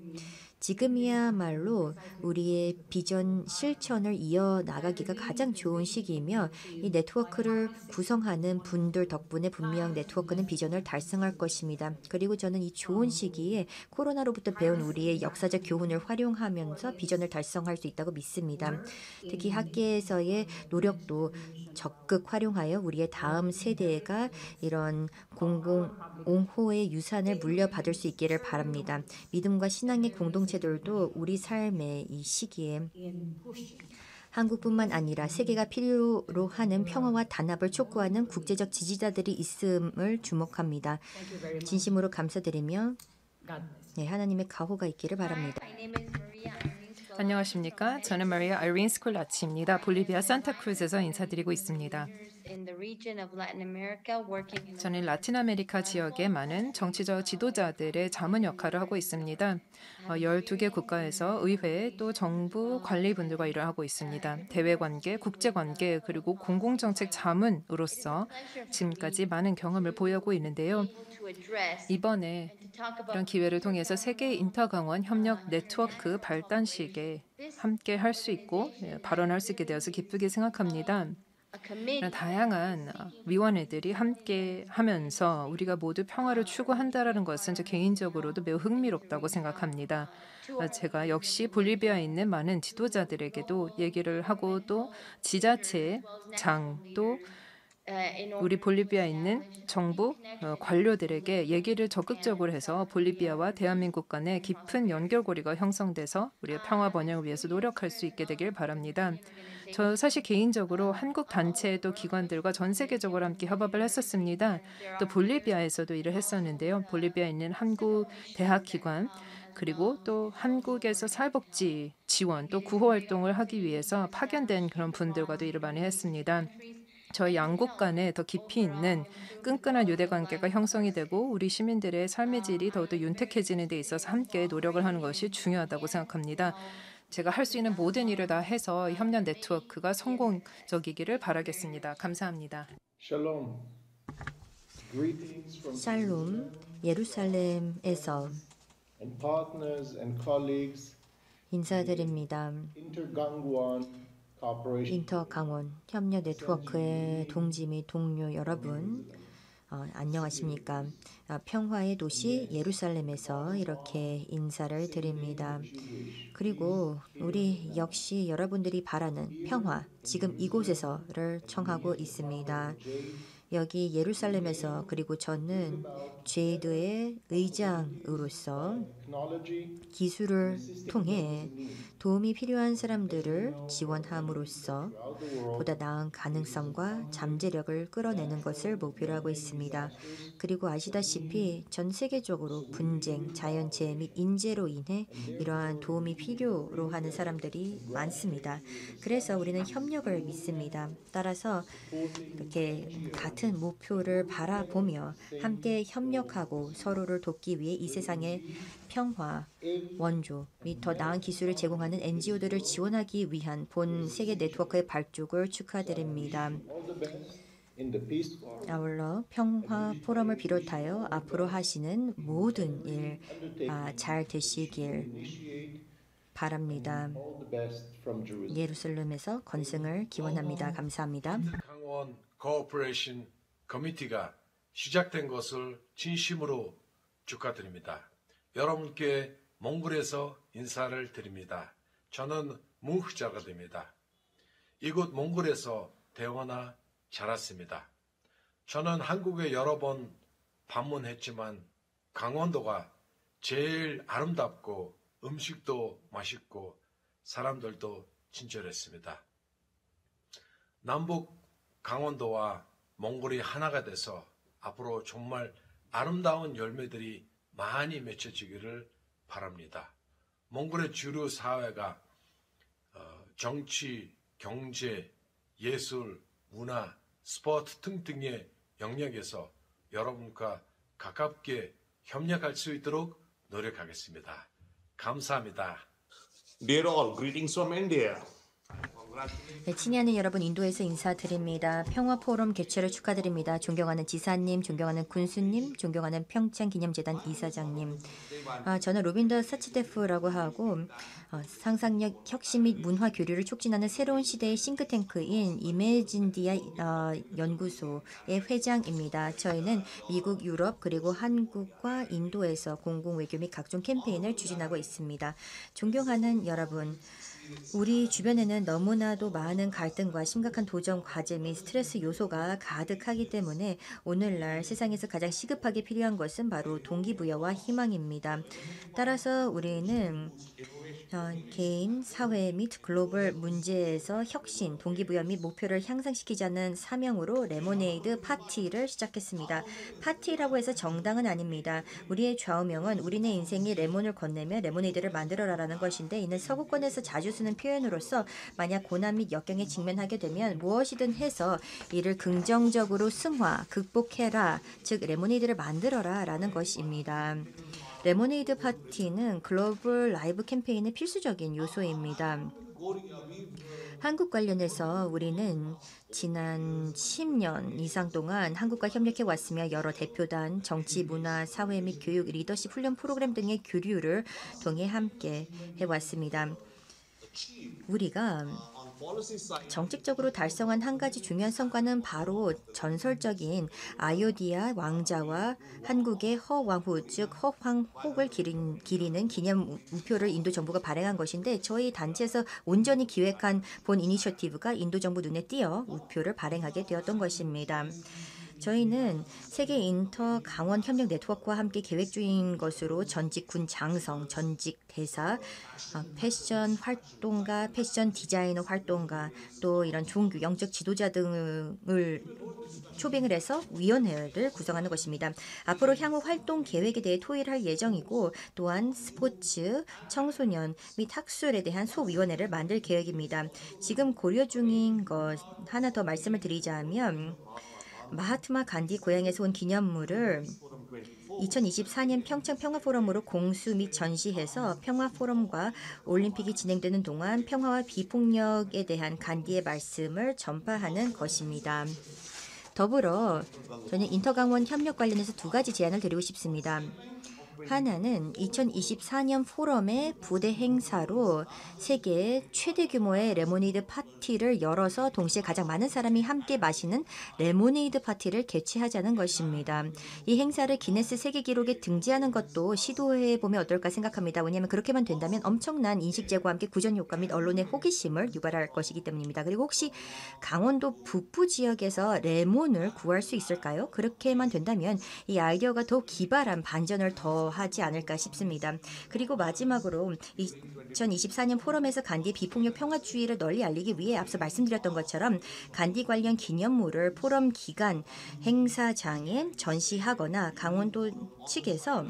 지금이야말로 우리의 비전 실천을 이어나가기가 가장 좋은 시기이며 이 네트워크를 구성하는 분들 덕분에 분명 네트워크는 비전을 달성할 것입니다. 그리고 저는 이 좋은 시기에 코로나로부터 배운 우리의 역사적 교훈을 활용하면서 비전을 달성할 수 있다고 믿습니다. 특히 학계에서의 노력도 적극 활용하여 우리의 다음 세대가 이런 공공옹호의 유산을 물려받을 수 있기를 바랍니다. 믿음과 신앙의 공동체들도 우리 삶의 이 시기에 한국뿐만 아니라 세계가 필요로 하는 평화와 단합을 촉구하는 국제적 지지자들이 있음을 주목합니다. 진심으로 감사드리며 하나님의 가호가 있기를 바랍니다. 안녕하십니까? 저는 마리아 아이린 스콜라치입니다. 볼리비아 산타크루즈에서 인사드리고 있습니다. 저는 라틴 아메리카 지역의 많은 정치적 지도자들의 자문 역할을 하고 있습니다. 12개 국가에서 의회 또 정부 관리분들과 일을 하고 있습니다. 대외관계, 국제관계 그리고 공공정책 자문으로서 지금까지 많은 경험을 보유하고 있는데요. 이번에 이런 기회를 통해서 세계 인터강원 협력 네트워크 발단식에 함께 할 수 있고 발언할 수 있게 되어서 기쁘게 생각합니다. 다양한 위원회들이 함께 하면서 우리가 모두 평화를 추구한다는 것은 저 개인적으로도 매우 흥미롭다고 생각합니다. 제가 역시 볼리비아에 있는 많은 지도자들에게도 얘기를 하고 또 지자체장 또 우리 볼리비아에 있는 정부 관료들에게 얘기를 적극적으로 해서 볼리비아와 대한민국 간의 깊은 연결고리가 형성돼서 우리의 평화 번영을 위해서 노력할 수 있게 되길 바랍니다. 저 사실 개인적으로 한국 단체 또 기관들과 전 세계적으로 함께 협업을 했었습니다. 또 볼리비아에서도 일을 했었는데요. 볼리비아에 있는 한국 대학 기관 그리고 또 한국에서 사회복지 지원 또 구호 활동을 하기 위해서 파견된 그런 분들과도 일을 많이 했습니다. 저희 양국 간에 더 깊이 있는 끈끈한 유대 관계가 형성이 되고 우리 시민들의 삶의 질이 더욱더 윤택해지는 데 있어서 함께 노력을 하는 것이 중요하다고 생각합니다. 제가 할 수 있는 모든 일을 다 해서 협력 네트워크가 성공적이기를 바라겠습니다. 감사합니다. Shalom. Greetings from 샬롬, 예루살렘에서 and partners and colleagues, 인사드립니다. Intergangwon Cooperation. 인터 강원 협력 네트워크의 동지 및 동료 여러분, 안녕하십니까? 평화의 도시 예루살렘에서 이렇게 인사를 드립니다. 그리고 우리 역시 여러분들이 바라는 평화, 지금 이곳에서를 청하고 있습니다. 여기 예루살렘에서 그리고 저는 제이드의 의장으로서 기술을 통해 도움이 필요한 사람들을 지원함으로써 보다 나은 가능성과 잠재력을 끌어내는 것을 목표로 하고 있습니다. 그리고 아시다시피 전 세계적으로 분쟁, 자연재해 및 인재로 인해 이러한 도움이 필요로 하는 사람들이 많습니다. 그래서 우리는 협력을 믿습니다. 따라서 이렇게 같은 목표를 바라보며 함께 협력하고 서로를 돕기 위해 이 세상의 평화, 원조 및 더 나은 기술을 제공하는 NGO들을 지원하기 위한 본 세계 네트워크의 발족을 축하드립니다. 아울러 평화 포럼을 비롯하여 앞으로 하시는 모든 일 잘 되시길 바랍니다. 예루살렘에서 건승을 기원합니다. 감사합니다. 강원 코오퍼레이션 커미티가 시작된 것을 진심으로 축하드립니다. 여러분께 몽골에서 인사를 드립니다. 저는 무흑자가 됩니다. 이곳 몽골에서 태어나 자랐습니다. 저는 한국에 여러 번 방문했지만 강원도가 제일 아름답고 음식도 맛있고 사람들도 친절했습니다. 남북 강원도와 몽골이 하나가 돼서 앞으로 정말 아름다운 열매들이 많이 맺혀지기를 바랍니다. 몽골의 주류 사회가 정치, 경제, 예술, 문화, 스포츠 등등의 영역에서 여러분과 가깝게 협력할 수 있도록 노력하겠습니다. 감사합니다. Dear all, greetings from India. 네, 친애하는 여러분, 인도에서 인사드립니다. 평화 포럼 개최를 축하드립니다. 존경하는 지사님, 존경하는 군수님, 존경하는 평창기념재단 이사장님. 저는 로빈더 사치데프라고 하고 상상력, 혁신 및 문화 교류를 촉진하는 새로운 시대의 싱크탱크인 이메진디아 연구소의 회장입니다. 저희는 미국, 유럽 그리고 한국과 인도에서 공공외교 및 각종 캠페인을 추진하고 있습니다. 존경하는 여러분, 우리 주변에는 너무나도 많은 갈등과 심각한 도전 과제 및 스트레스 요소가 가득하기 때문에 오늘날 세상에서 가장 시급하게 필요한 것은 바로 동기부여와 희망입니다. 따라서 우리는 개인, 사회 및 글로벌 문제에서 혁신, 동기부여 및 목표를 향상시키자는 사명으로 레모네이드 파티를 시작했습니다. 파티라고 해서 정당은 아닙니다. 우리의 좌우명은 우리네 인생이 레몬을 건네며 레모네이드를 만들어라라는 것인데, 이는 서구권에서 자주 쓰는 표현으로서 만약 고난 및 역경에 직면하게 되면 무엇이든 해서 이를 긍정적으로 승화, 극복해라, 즉 레모네이드를 만들어라 라는 것입니다. 레모네이드 파티는 글로벌 라이브 캠페인의 필수적인 요소입니다. 한국 관련해서 우리는 지난 10년 이상 동안 한국과 협력해 왔으며 여러 대표단, 정치, 문화, 사회 및 교육, 리더십 훈련 프로그램 등의 교류를 통해 함께 해왔습니다. 우리가 정책적으로 달성한 한 가지 중요한 성과는 바로 전설적인 아요디아 왕자와 한국의 허왕후 즉 허황혹을 기리는 기념 우표를 인도 정부가 발행한 것인데 저희 단체에서 온전히 기획한 본 이니셔티브가 인도 정부 눈에 띄어 우표를 발행하게 되었던 것입니다. 저희는 세계 인터 강원 협력 네트워크와 함께 계획 중인 것으로 전직 군 장성, 전직 대사, 패션 활동가, 패션 디자이너 활동가, 또 이런 종교, 영적 지도자 등을 초빙을 해서 위원회를 구성하는 것입니다. 앞으로 향후 활동 계획에 대해 토의할 예정이고 또한 스포츠, 청소년 및 학술에 대한 소위원회를 만들 계획입니다. 지금 고려 중인 것 하나 더 말씀을 드리자면 마하트마 간디 고향에서 온 기념물을 2024년 평창 평화포럼으로 공수 및 전시해서 평화포럼과 올림픽이 진행되는 동안 평화와 비폭력에 대한 간디의 말씀을 전파하는 것입니다. 더불어 저는 인터강원 협력 관련해서 두 가지 제안을 드리고 싶습니다. 하나는 2024년 포럼의 부대 행사로 세계 최대 규모의 레모네이드 파티를 열어서 동시에 가장 많은 사람이 함께 마시는 레모네이드 파티를 개최하자는 것입니다. 이 행사를 기네스 세계 기록에 등재하는 것도 시도해 보면 어떨까 생각합니다. 왜냐하면 그렇게만 된다면 엄청난 인식 제고와 함께 구전 효과 및 언론의 호기심을 유발할 것이기 때문입니다. 그리고 혹시 강원도 북부 지역에서 레몬을 구할 수 있을까요? 그렇게만 된다면 이 아이디어가 더욱 기발한 반전을 더 하지 않을까 싶습니다. 그리고 마지막으로 2024년 포럼에서 간디 비폭력 평화주의를 널리 알리기 위해 앞서 말씀드렸던 것처럼 간디 관련 기념물을 포럼 기간 행사장에 전시하거나 강원도 측에서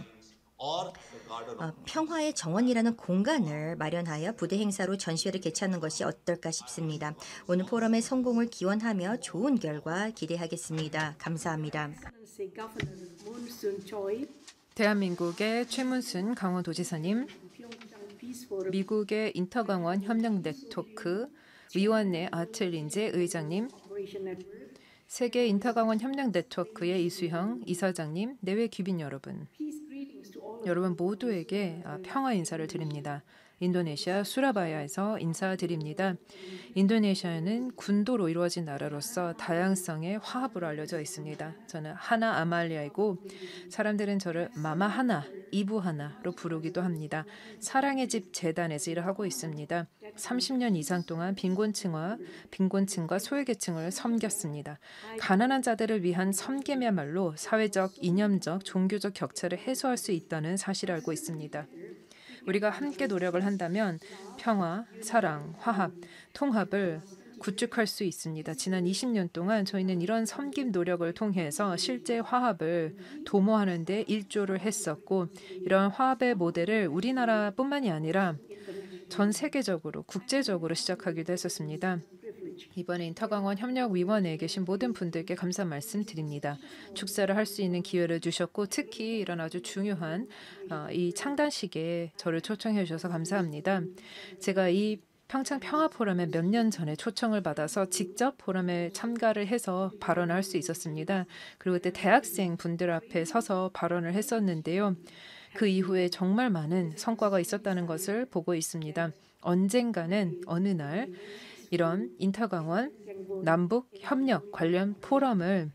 평화의 정원이라는 공간을 마련하여 부대 행사로 전시회를 개최하는 것이 어떨까 싶습니다. 오늘 포럼의 성공을 기원하며 좋은 결과 기대하겠습니다. 감사합니다. 대한민국의 최문순 강원도지사님, 미국의 인터강원 협력 네트워크 위원회 아틀린제 의장님, 세계 인터강원 협력 네트워크의 이수형 이사장님, 내외 귀빈 여러분 모두에게 평화 인사를 드립니다. 인도네시아 수라바야에서 인사드립니다. 인도네시아는 군도로 이루어진 나라로서 다양성의 화합으로 알려져 있습니다. 저는 하나 아말리아이고 사람들은 저를 마마 하나, 이부 하나로 부르기도 합니다. 사랑의 집 재단에서 일을 하고 있습니다. 30년 이상 동안 빈곤층과 소외계층을 섬겼습니다. 가난한 자들을 위한 섬김이야말로 사회적, 이념적, 종교적 격차를 해소할 수 있다는 사실을 알고 있습니다. 우리가 함께 노력을 한다면 평화, 사랑, 화합, 통합을 구축할 수 있습니다. 지난 20년 동안 저희는 이런 섬김 노력을 통해서 실제 화합을 도모하는 데 일조를 했었고 이런 화합의 모델을 우리나라뿐만이 아니라 전 세계적으로 국제적으로 시작하기도 했었습니다. 이번에 인터강원 협력위원회에 계신 모든 분들께 감사 말씀드립니다. 축사를 할 수 있는 기회를 주셨고 특히 이런 아주 중요한 이 창단식에 저를 초청해 주셔서 감사합니다. 제가 이 평창 평화포럼에 몇 년 전에 초청을 받아서 직접 포럼에 참가를 해서 발언을 할 수 있었습니다. 그리고 그때 대학생 분들 앞에 서서 발언을 했었는데요. 그 이후에 정말 많은 성과가 있었다는 것을 보고 있습니다. 언젠가는 어느 날 이런 인터강원 남북 협력 관련 포럼을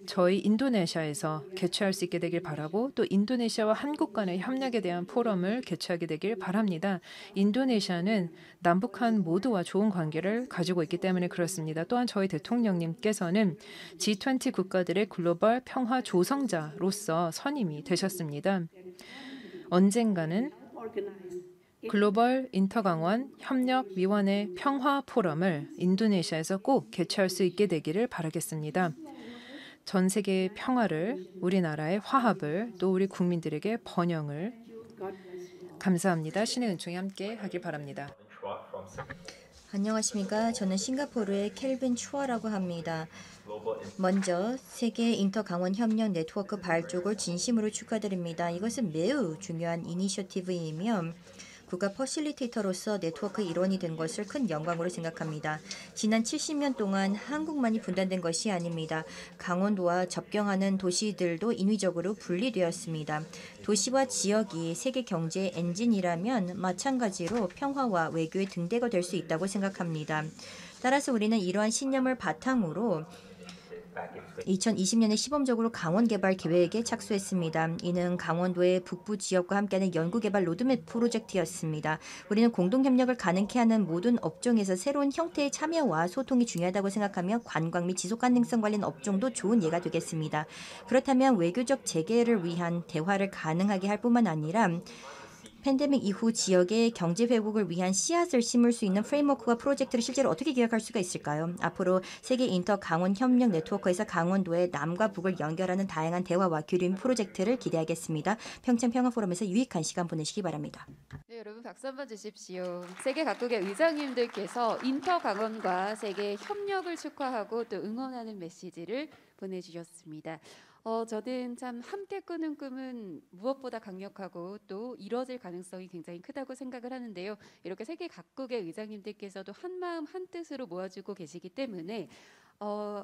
저희 인도네시아에서 개최할 수 있게 되길 바라고 또 인도네시아와 한국 간의 협력에 대한 포럼을 개최하게 되길 바랍니다. 인도네시아는 남북한 모두와 좋은 관계를 가지고 있기 때문에 그렇습니다. 또한 저희 대통령님께서는 G20 국가들의 글로벌 평화 조성자로서 선임이 되셨습니다. 언젠가는 글로벌 인터강원 협력위원회 평화 포럼을 인도네시아에서 꼭 개최할 수 있게 되기를 바라겠습니다. 전 세계의 평화를, 우리나라의 화합을, 또 우리 국민들에게 번영을 감사합니다. 신의 은총이 함께 하길 바랍니다. 안녕하십니까. 저는 싱가포르의 켈빈 추어라고 합니다. 먼저 세계 인터강원 협력 네트워크 발족을 진심으로 축하드립니다. 이것은 매우 중요한 이니셔티브이며 국가 퍼실리테이터로서 네트워크의 일원이 된 것을 큰 영광으로 생각합니다. 지난 70년 동안 한국만이 분단된 것이 아닙니다. 강원도와 접경하는 도시들도 인위적으로 분리되었습니다. 도시와 지역이 세계 경제의 엔진이라면 마찬가지로 평화와 외교의 등대가 될 수 있다고 생각합니다. 따라서 우리는 이러한 신념을 바탕으로 2020년에 시범적으로 강원 개발 계획에 착수했습니다. 이는 강원도의 북부 지역과 함께하는 연구 개발 로드맵 프로젝트였습니다. 우리는 공동 협력을 가능케 하는 모든 업종에서 새로운 형태의 참여와 소통이 중요하다고 생각하며 관광 및 지속 가능성 관련 업종도 좋은 예가 되겠습니다. 그렇다면 외교적 재개를 위한 대화를 가능하게 할 뿐만 아니라 팬데믹 이후 지역의 경제 회복을 위한 씨앗을 심을 수 있는 프레임워크와 프로젝트를 실제로 어떻게 기획할 수가 있을까요? 앞으로 세계 인터 강원 협력 네트워크에서 강원도의 남과 북을 연결하는 다양한 대화와 교류 프로젝트를 기대하겠습니다. 평창 평화 포럼에서 유익한 시간 보내시기 바랍니다. 네, 여러분 박수 한번 주십시오. 세계 각국의 의장님들께서 인터 강원과 세계 협력을 축하하고 또 응원하는 메시지를 보내주셨습니다. 저는 참 함께 꾸는 꿈은 무엇보다 강력하고 또 이뤄질 가능성이 굉장히 크다고 생각을 하는데요. 이렇게 세계 각국의 의장님들께서도 한 마음 한 뜻으로 모아주고 계시기 때문에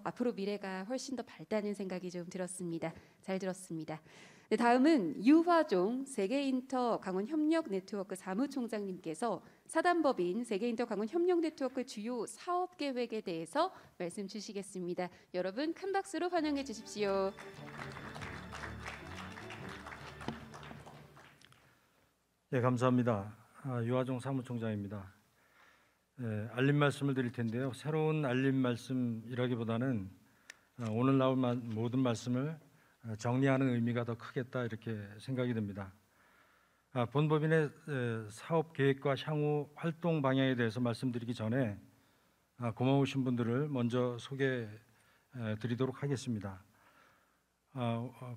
앞으로 미래가 훨씬 더 밝다는 생각이 좀 들었습니다. 잘 들었습니다. 네, 다음은 유화종 세계인터 강원 협력 네트워크 사무총장님께서 사단법인 세계인터 강원 협력 네트워크 주요 사업 계획에 대해서 말씀 주시겠습니다. 여러분 큰 박수로 환영해 주십시오. 네, 감사합니다. 유화종 사무총장입니다. 알림 말씀을 드릴 텐데요. 새로운 알림 말씀이라기보다는 오늘 나올 모든 말씀을 정리하는 의미가 더 크겠다 이렇게 생각이 듭니다. 본법인의 사업 계획과 향후 활동 방향에 대해서 말씀드리기 전에 고마우신 분들을 먼저 소개해 드리도록 하겠습니다.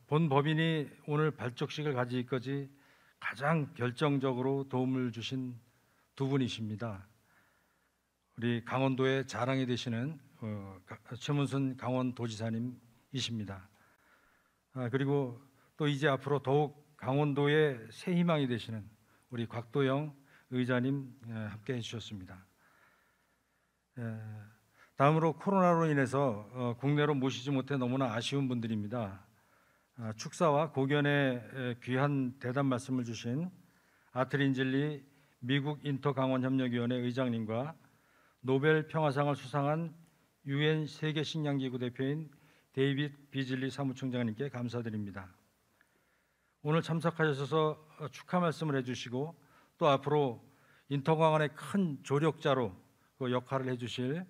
본법인이 오늘 발족식을 가지기까지 가장 결정적으로 도움을 주신 두 분이십니다. 우리 강원도의 자랑이 되시는 최문순 강원도지사님이십니다. 그리고 또 이제 앞으로 더욱 강원도의 새 희망이 되시는 우리 곽도영 의장님 함께 해주셨습니다. 다음으로 코로나로 인해서 국내로 모시지 못해 너무나 아쉬운 분들입니다. 축사와 고견의 귀한 대담 말씀을 주신 아트린즐리 미국 인터강원협력위원회 의장님과 노벨 평화상을 수상한 UN 세계식량기구 대표인 데이빗 비즐리 사무총장님께 감사드립니다. 오늘 참석하셔서 축하 말씀을 해주시고 또 앞으로 인터강원의 큰 조력자로 그 역할을 해주실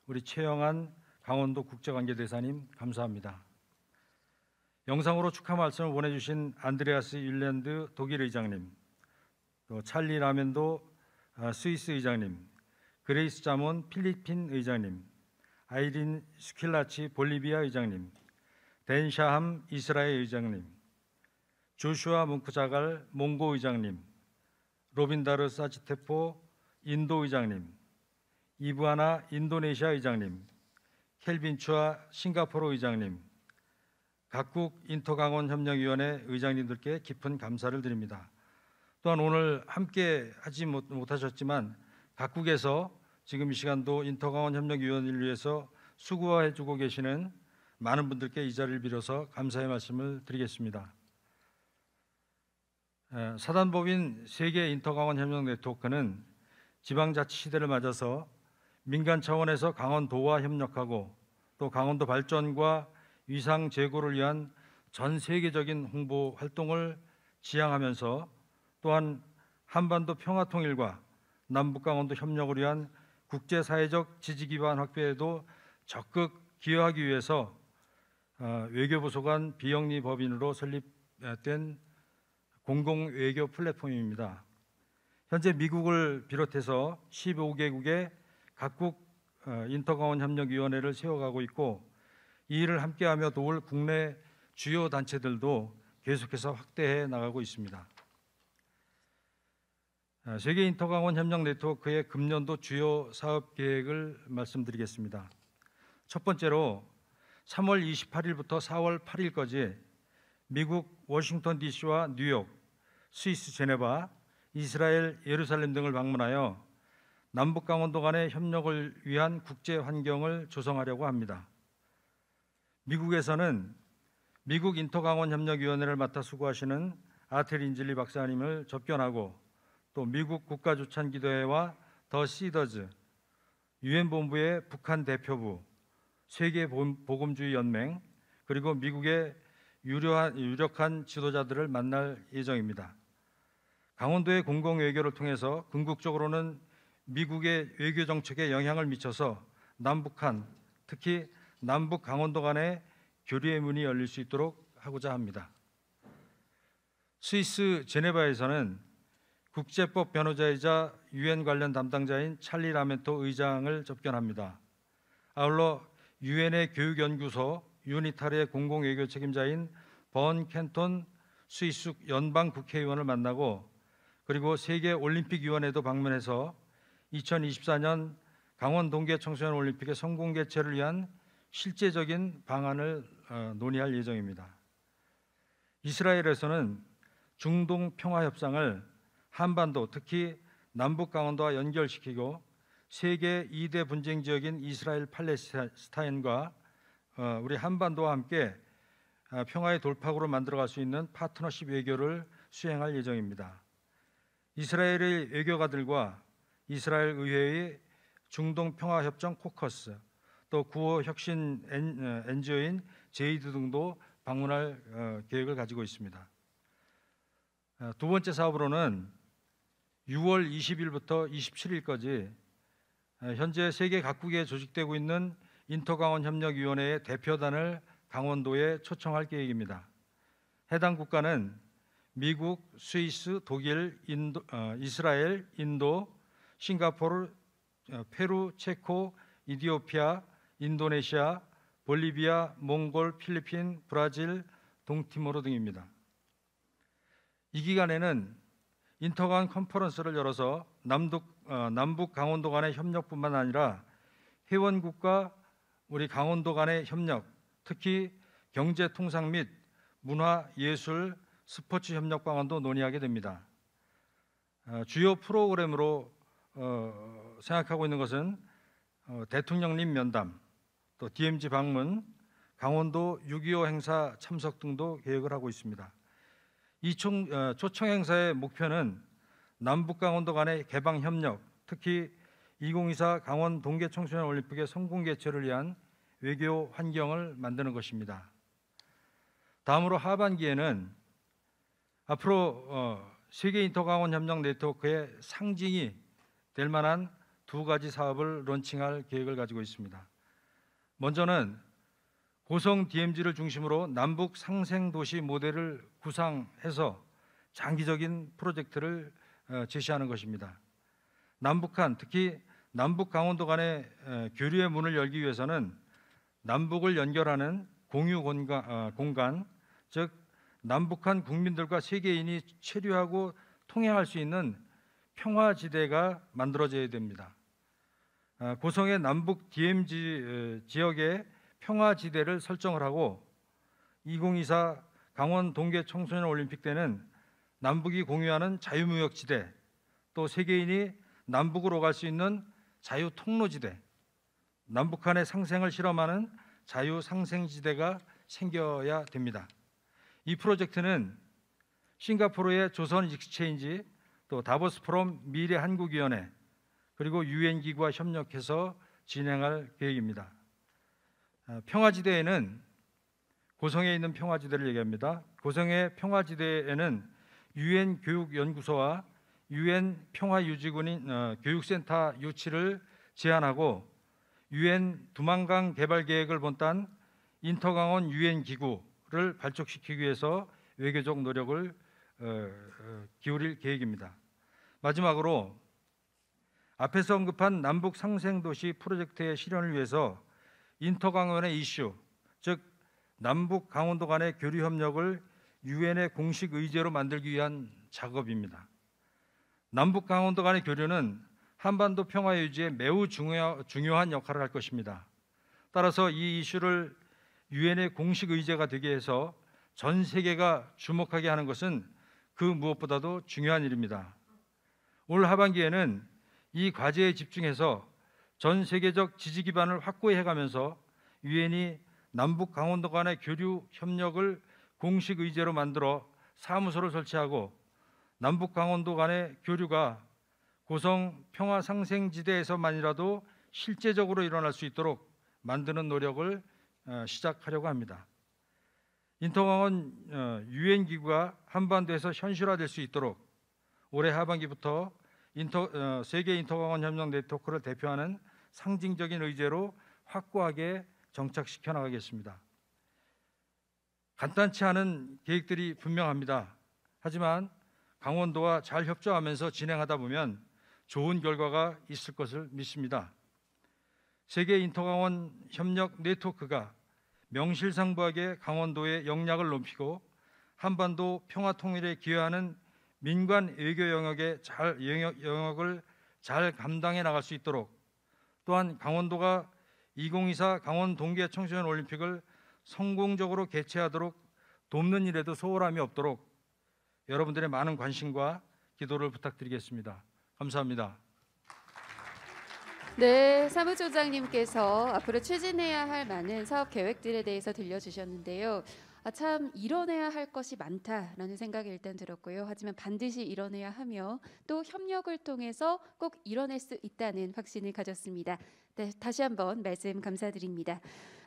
우리 최영한 강원도 국제관계대사님 감사합니다. 영상으로 축하 말씀을 보내주신 안드레아스 윌랜드 독일 의장님, 또 찰리 라멘도 스위스 의장님, 그레이스 자몬 필리핀 의장님, 아이린 스킬라치 볼리비아 의장님, 댄 샤함 이스라엘 의장님, 조슈아 뭉크자갈 몽고 의장님, 로빈다르 사치테포 인도 의장님, 이브아나 인도네시아 의장님, 켈빈 추아 싱가포르 의장님, 각국 인터강원협력위원회 의장님들께 깊은 감사를 드립니다. 또한 오늘 함께 하지 못하셨지만 각국에서 지금 이 시간도 인터강원협력위원회를 위해서 수고해주고 계시는 많은 분들께 이 자리를 빌어서 감사의 말씀을 드리겠습니다. 사단법인 세계 인터강원협력 네트워크는 지방자치 시대를 맞아서 민간 차원에서 강원도와 협력하고 또 강원도 발전과 위상 제고를 위한 전 세계적인 홍보 활동을 지향하면서 또한 한반도 평화 통일과 남북강원도 협력을 위한 국제사회적 지지 기반 확대에도 적극 기여하기 위해서 외교부서 간 비영리 법인으로 설립된 공공외교 플랫폼입니다. 현재 미국을 비롯해서 15개국의 각국 인터강원협력위원회를 세워가고 있고 이 일을 함께하며 도울 국내 주요 단체들도 계속해서 확대해 나가고 있습니다. 세계 인터강원 협력 네트워크의 금년도 주요 사업 계획을 말씀드리겠습니다. 첫 번째로 3월 28일부터 4월 8일까지 미국 워싱턴 DC와 뉴욕, 스위스 제네바, 이스라엘, 예루살렘 등을 방문하여 남북 강원도 간의 협력을 위한 국제 환경을 조성하려고 합니다. 미국에서는 미국 인터강원협력위원회를 맡아 수고하시는 아틀 인즐리 박사님을 접견하고 또 미국 국가주찬기도회와 더 시더즈, 유엔 본부의 북한 대표부, 세계보금주의 연맹, 그리고 미국의 유력한 지도자들을 만날 예정입니다. 강원도의 공공외교를 통해서 궁극적으로는 미국의 외교 정책에 영향을 미쳐서 남북한, 특히 남북 강원도 간의 교류의 문이 열릴 수 있도록 하고자 합니다. 스위스 제네바에서는 국제법 변호자이자 유엔 관련 담당자인 찰리 라멘토 의장을 접견합니다. 아울러 유엔의 교육연구소 유니탈의 공공외교 책임자인 번 켄톤 스위스 연방 국회의원을 만나고 그리고 세계올림픽위원회도 방문해서 2024년 강원 동계 청소년 올림픽의 성공 개최를 위한 실제적인 방안을 논의할 예정입니다. 이스라엘에서는 중동 평화 협상을 한반도, 특히 남북 강원도와 연결시키고 세계 2대 분쟁 지역인 이스라엘 팔레스타인과 우리 한반도와 함께 평화의 돌파구로 만들어갈 수 있는 파트너십 외교를 수행할 예정입니다. 이스라엘의 외교가들과 이스라엘 의회의 중동 평화협정 코커스, 또 구호 혁신 NGO인 제이드 등도 방문할 계획을 가지고 있습니다. 두 번째 사업으로는 6월 20일부터 27일까지 현재 세계 각국에 조직되고 있는 인터강원협력위원회의 대표단을 강원도에 초청할 계획입니다. 해당 국가는 미국, 스위스, 독일, 이스라엘, 인도, 싱가포르, 페루, 체코, 이디오피아, 인도네시아, 볼리비아, 몽골, 필리핀, 브라질, 동티모르 등입니다. 이 기간에는 인터강 컨퍼런스를 열어서 남북 강원도 간의 협력뿐만 아니라 회원국과 우리 강원도 간의 협력, 특히 경제 통상 및 문화, 예술, 스포츠 협력 방안도 논의하게 됩니다. 주요 프로그램으로 생각하고 있는 것은 대통령님 면담, 또 DMZ 방문, 강원도 6.25 행사 참석 등도 계획을 하고 있습니다. 이 초청 행사의 목표는 남북 강원도 간의 개방 협력, 특히 2024 강원 동계 청소년 올림픽의 성공 개최를 위한 외교 환경을 만드는 것입니다. 다음으로 하반기에는 앞으로 세계 인터강원 협력 네트워크의 상징이 될 만한 두 가지 사업을 론칭할 계획을 가지고 있습니다. 먼저는 고성 DMZ를 중심으로 남북 상생도시 모델을 구상해서 장기적인 프로젝트를 제시하는 것입니다. 남북한, 특히 남북 강원도 간의 교류의 문을 열기 위해서는 남북을 연결하는 공유 공간, 즉 남북한 국민들과 세계인이 체류하고 통행할 수 있는 평화지대가 만들어져야 됩니다. 고성의 남북 DMZ 지역에 평화지대를 설정을 하고 2024 강원 동계 청소년 올림픽 때는 남북이 공유하는 자유무역지대, 또 세계인이 남북으로 갈 수 있는 자유통로지대, 남북한의 상생을 실험하는 자유상생지대가 생겨야 됩니다. 이 프로젝트는 싱가포르의 조선 익스체인지, 또 다보스 포럼 미래한국위원회, 그리고 유엔 기구와 협력해서 진행할 계획입니다. 평화지대에는 고성에 있는 평화지대를 얘기합니다. 고성의 평화지대에는 유엔 교육연구소와 유엔 평화유지군인 교육센터 유치를 제안하고 유엔 두만강 개발 계획을 본딴 인터강원 유엔 기구를 발족시키기 위해서 외교적 노력을 기울일 계획입니다. 마지막으로 앞에서 언급한 남북 상생도시 프로젝트의 실현을 위해서 인터강원의 이슈, 즉 남북 강원도 간의 교류 협력을 유엔의 공식 의제로 만들기 위한 작업입니다. 남북 강원도 간의 교류는 한반도 평화 유지에 매우 중요한 역할을 할 것입니다. 따라서 이 이슈를 유엔의 공식 의제가 되게 해서 전 세계가 주목하게 하는 것은 그 무엇보다도 중요한 일입니다. 올 하반기에는 이 과제에 집중해서 전 세계적 지지 기반을 확고히 해가면서 유엔이 남북 강원도 간의 교류 협력을 공식 의제로 만들어 사무소를 설치하고 남북 강원도 간의 교류가 고성 평화 상생지대에서만이라도 실제적으로 일어날 수 있도록 만드는 노력을 시작하려고 합니다. 인터강원 유엔 기구가 한반도에서 현실화될 수 있도록 올해 하반기부터 세계 인터강원 협력 네트워크를 대표하는 상징적인 의제로 확고하게 정착시켜 나가겠습니다. 간단치 않은 계획들이 분명합니다. 하지만 강원도와 잘 협조하면서 진행하다 보면 좋은 결과가 있을 것을 믿습니다. 세계 인터강원 협력 네트워크가 명실상부하게 강원도의 역량을 높이고 한반도 평화 통일에 기여하는 민관 외교 영역을 잘 감당해 나갈 수 있도록, 또한 강원도가 2024 강원 동계 청소년 올림픽을 성공적으로 개최하도록 돕는 일에도 소홀함이 없도록 여러분들의 많은 관심과 기도를 부탁드리겠습니다. 감사합니다. 네, 사무총장님께서 앞으로 추진해야 할 많은 사업 계획들에 대해서 들려주셨는데요. 참 이뤄내야 할 것이 많다라는 생각이 일단 들었고요. 하지만 반드시 이뤄내야 하며 또 협력을 통해서 꼭 이뤄낼 수 있다는 확신을 가졌습니다. 네, 다시 한번 말씀 감사드립니다.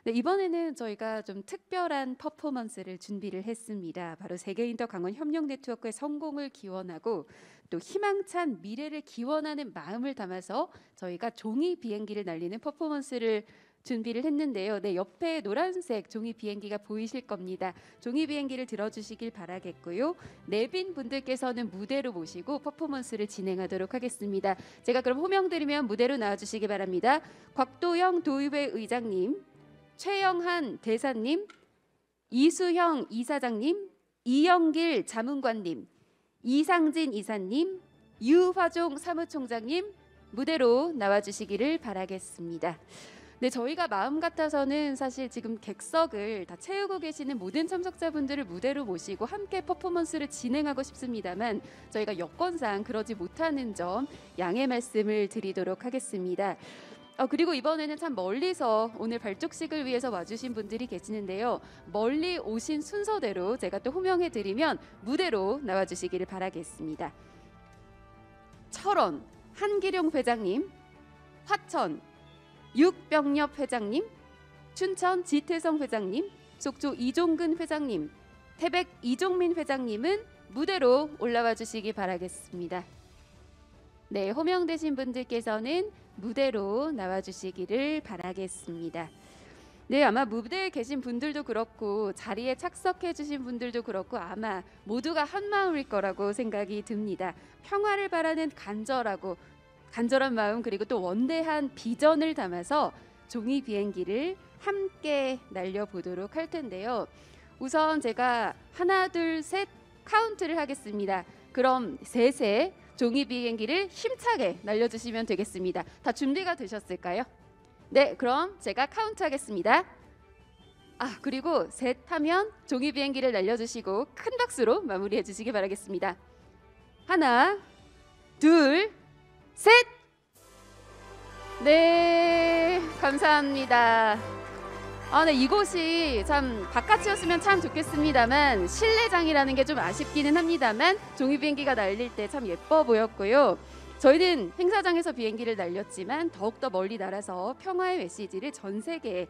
네, 이번에는 저희가 좀 특별한 퍼포먼스를 준비를 했습니다. 바로 세계 인터 강원 협력 네트워크의 성공을 기원하고 또 희망찬 미래를 기원하는 마음을 담아서 저희가 종이 비행기를 날리는 퍼포먼스를 준비를 했는데요. 네, 옆에 노란색 종이 비행기가 보이실 겁니다. 종이 비행기를 들어주시길 바라겠고요. 내빈 분들께서는 무대로 모시고 퍼포먼스를 진행하도록 하겠습니다. 제가 그럼 호명드리면 무대로 나와주시기 바랍니다. 곽도영 도의회 의장님, 최영한 대사님, 이수형 이사장님, 이영길 자문관님, 이상진 이사님, 유화종 사무총장님 무대로 나와주시기를 바라겠습니다. 네, 저희가 마음 같아서는 사실 지금 객석을 다 채우고 계시는 모든 참석자분들을 무대로 모시고 함께 퍼포먼스를 진행하고 싶습니다만 저희가 여건상 그러지 못하는 점 양해 말씀을 드리도록 하겠습니다. 그리고 이번에는 참 멀리서 오늘 발족식을 위해서 와주신 분들이 계시는데요. 멀리 오신 순서대로 제가 또 호명해드리면 무대로 나와주시기를 바라겠습니다. 철원 한기룡 회장님, 화천 육병엽 회장님, 춘천 지태성 회장님, 속초 이종근 회장님, 태백 이종민 회장님은 무대로 올라와 주시기 바라겠습니다. 네, 호명되신 분들께서는 무대로 나와 주시기를 바라겠습니다. 네, 아마 무대에 계신 분들도 그렇고 자리에 착석해 주신 분들도 그렇고 아마 모두가 한마음일 거라고 생각이 듭니다. 평화를 바라는 간절한 마음 그리고 또 원대한 비전을 담아서 종이 비행기를 함께 날려보도록 할 텐데요. 우선 제가 하나 둘 셋 카운트를 하겠습니다. 그럼 셋에 종이 비행기를 힘차게 날려주시면 되겠습니다. 다 준비가 되셨을까요? 네, 그럼 제가 카운트하겠습니다. 그리고 셋 하면 종이 비행기를 날려주시고 큰 박수로 마무리해 주시기 바라겠습니다. 하나, 둘, 셋! 네, 감사합니다. 네, 이곳이 참 바깥이었으면 참 좋겠습니다만 실내장이라는 게 좀 아쉽기는 합니다만 종이 비행기가 날릴 때 참 예뻐 보였고요. 저희는 행사장에서 비행기를 날렸지만 더욱더 멀리 날아서 평화의 메시지를 전 세계에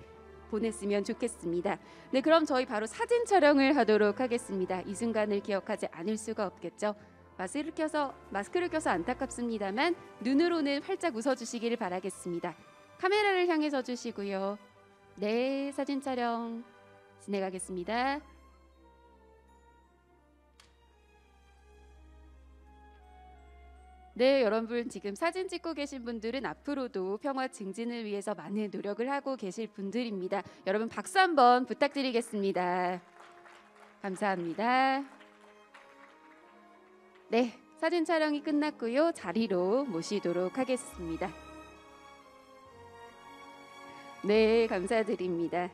보냈으면 좋겠습니다. 네, 그럼 저희 바로 사진 촬영을 하도록 하겠습니다. 이 순간을 기억하지 않을 수가 없겠죠. 마스크를 껴서 안타깝습니다만 눈으로는 활짝 웃어주시기를 바라겠습니다. 카메라를 향해서 주시고요. 네, 사진 촬영 진행하겠습니다. 네, 여러분 지금 사진 찍고 계신 분들은 앞으로도 평화 증진을 위해서 많은 노력을 하고 계실 분들입니다. 여러분 박수 한번 부탁드리겠습니다. 감사합니다. 네, 사진 촬영이 끝났고요. 자리로 모시도록 하겠습니다. 네, 감사드립니다.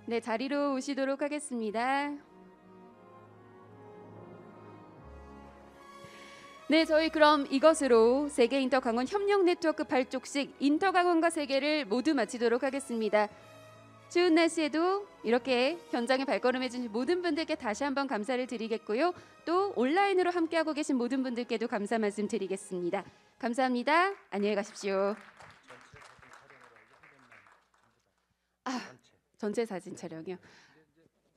네, 자리로 오시도록 하겠습니다. 네, 저희 그럼 이것으로 세계 인터 강원 협력 네트워크 발족식 인터 강원과 세계를 모두 마치도록 하겠습니다. 추운 날씨에도 이렇게 현장에 발걸음해 주신 모든 분들께 다시 한번 감사를 드리겠고요. 또 온라인으로 함께하고 계신 모든 분들께도 감사 말씀 드리겠습니다. 감사합니다. 안녕히 가십시오. 전체 사진 촬영이요.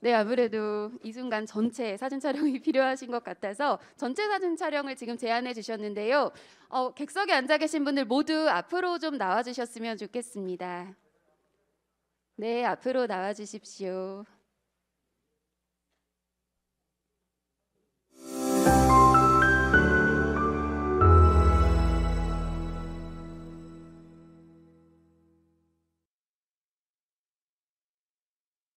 네, 아무래도 이 순간 전체 사진 촬영이 필요하신 것 같아서 전체 사진 촬영을 지금 제안해 주셨는데요. 객석에 앉아 계신 분들 모두 앞으로 좀 나와 주셨으면 좋겠습니다. 네, 앞으로 나와 주십시오.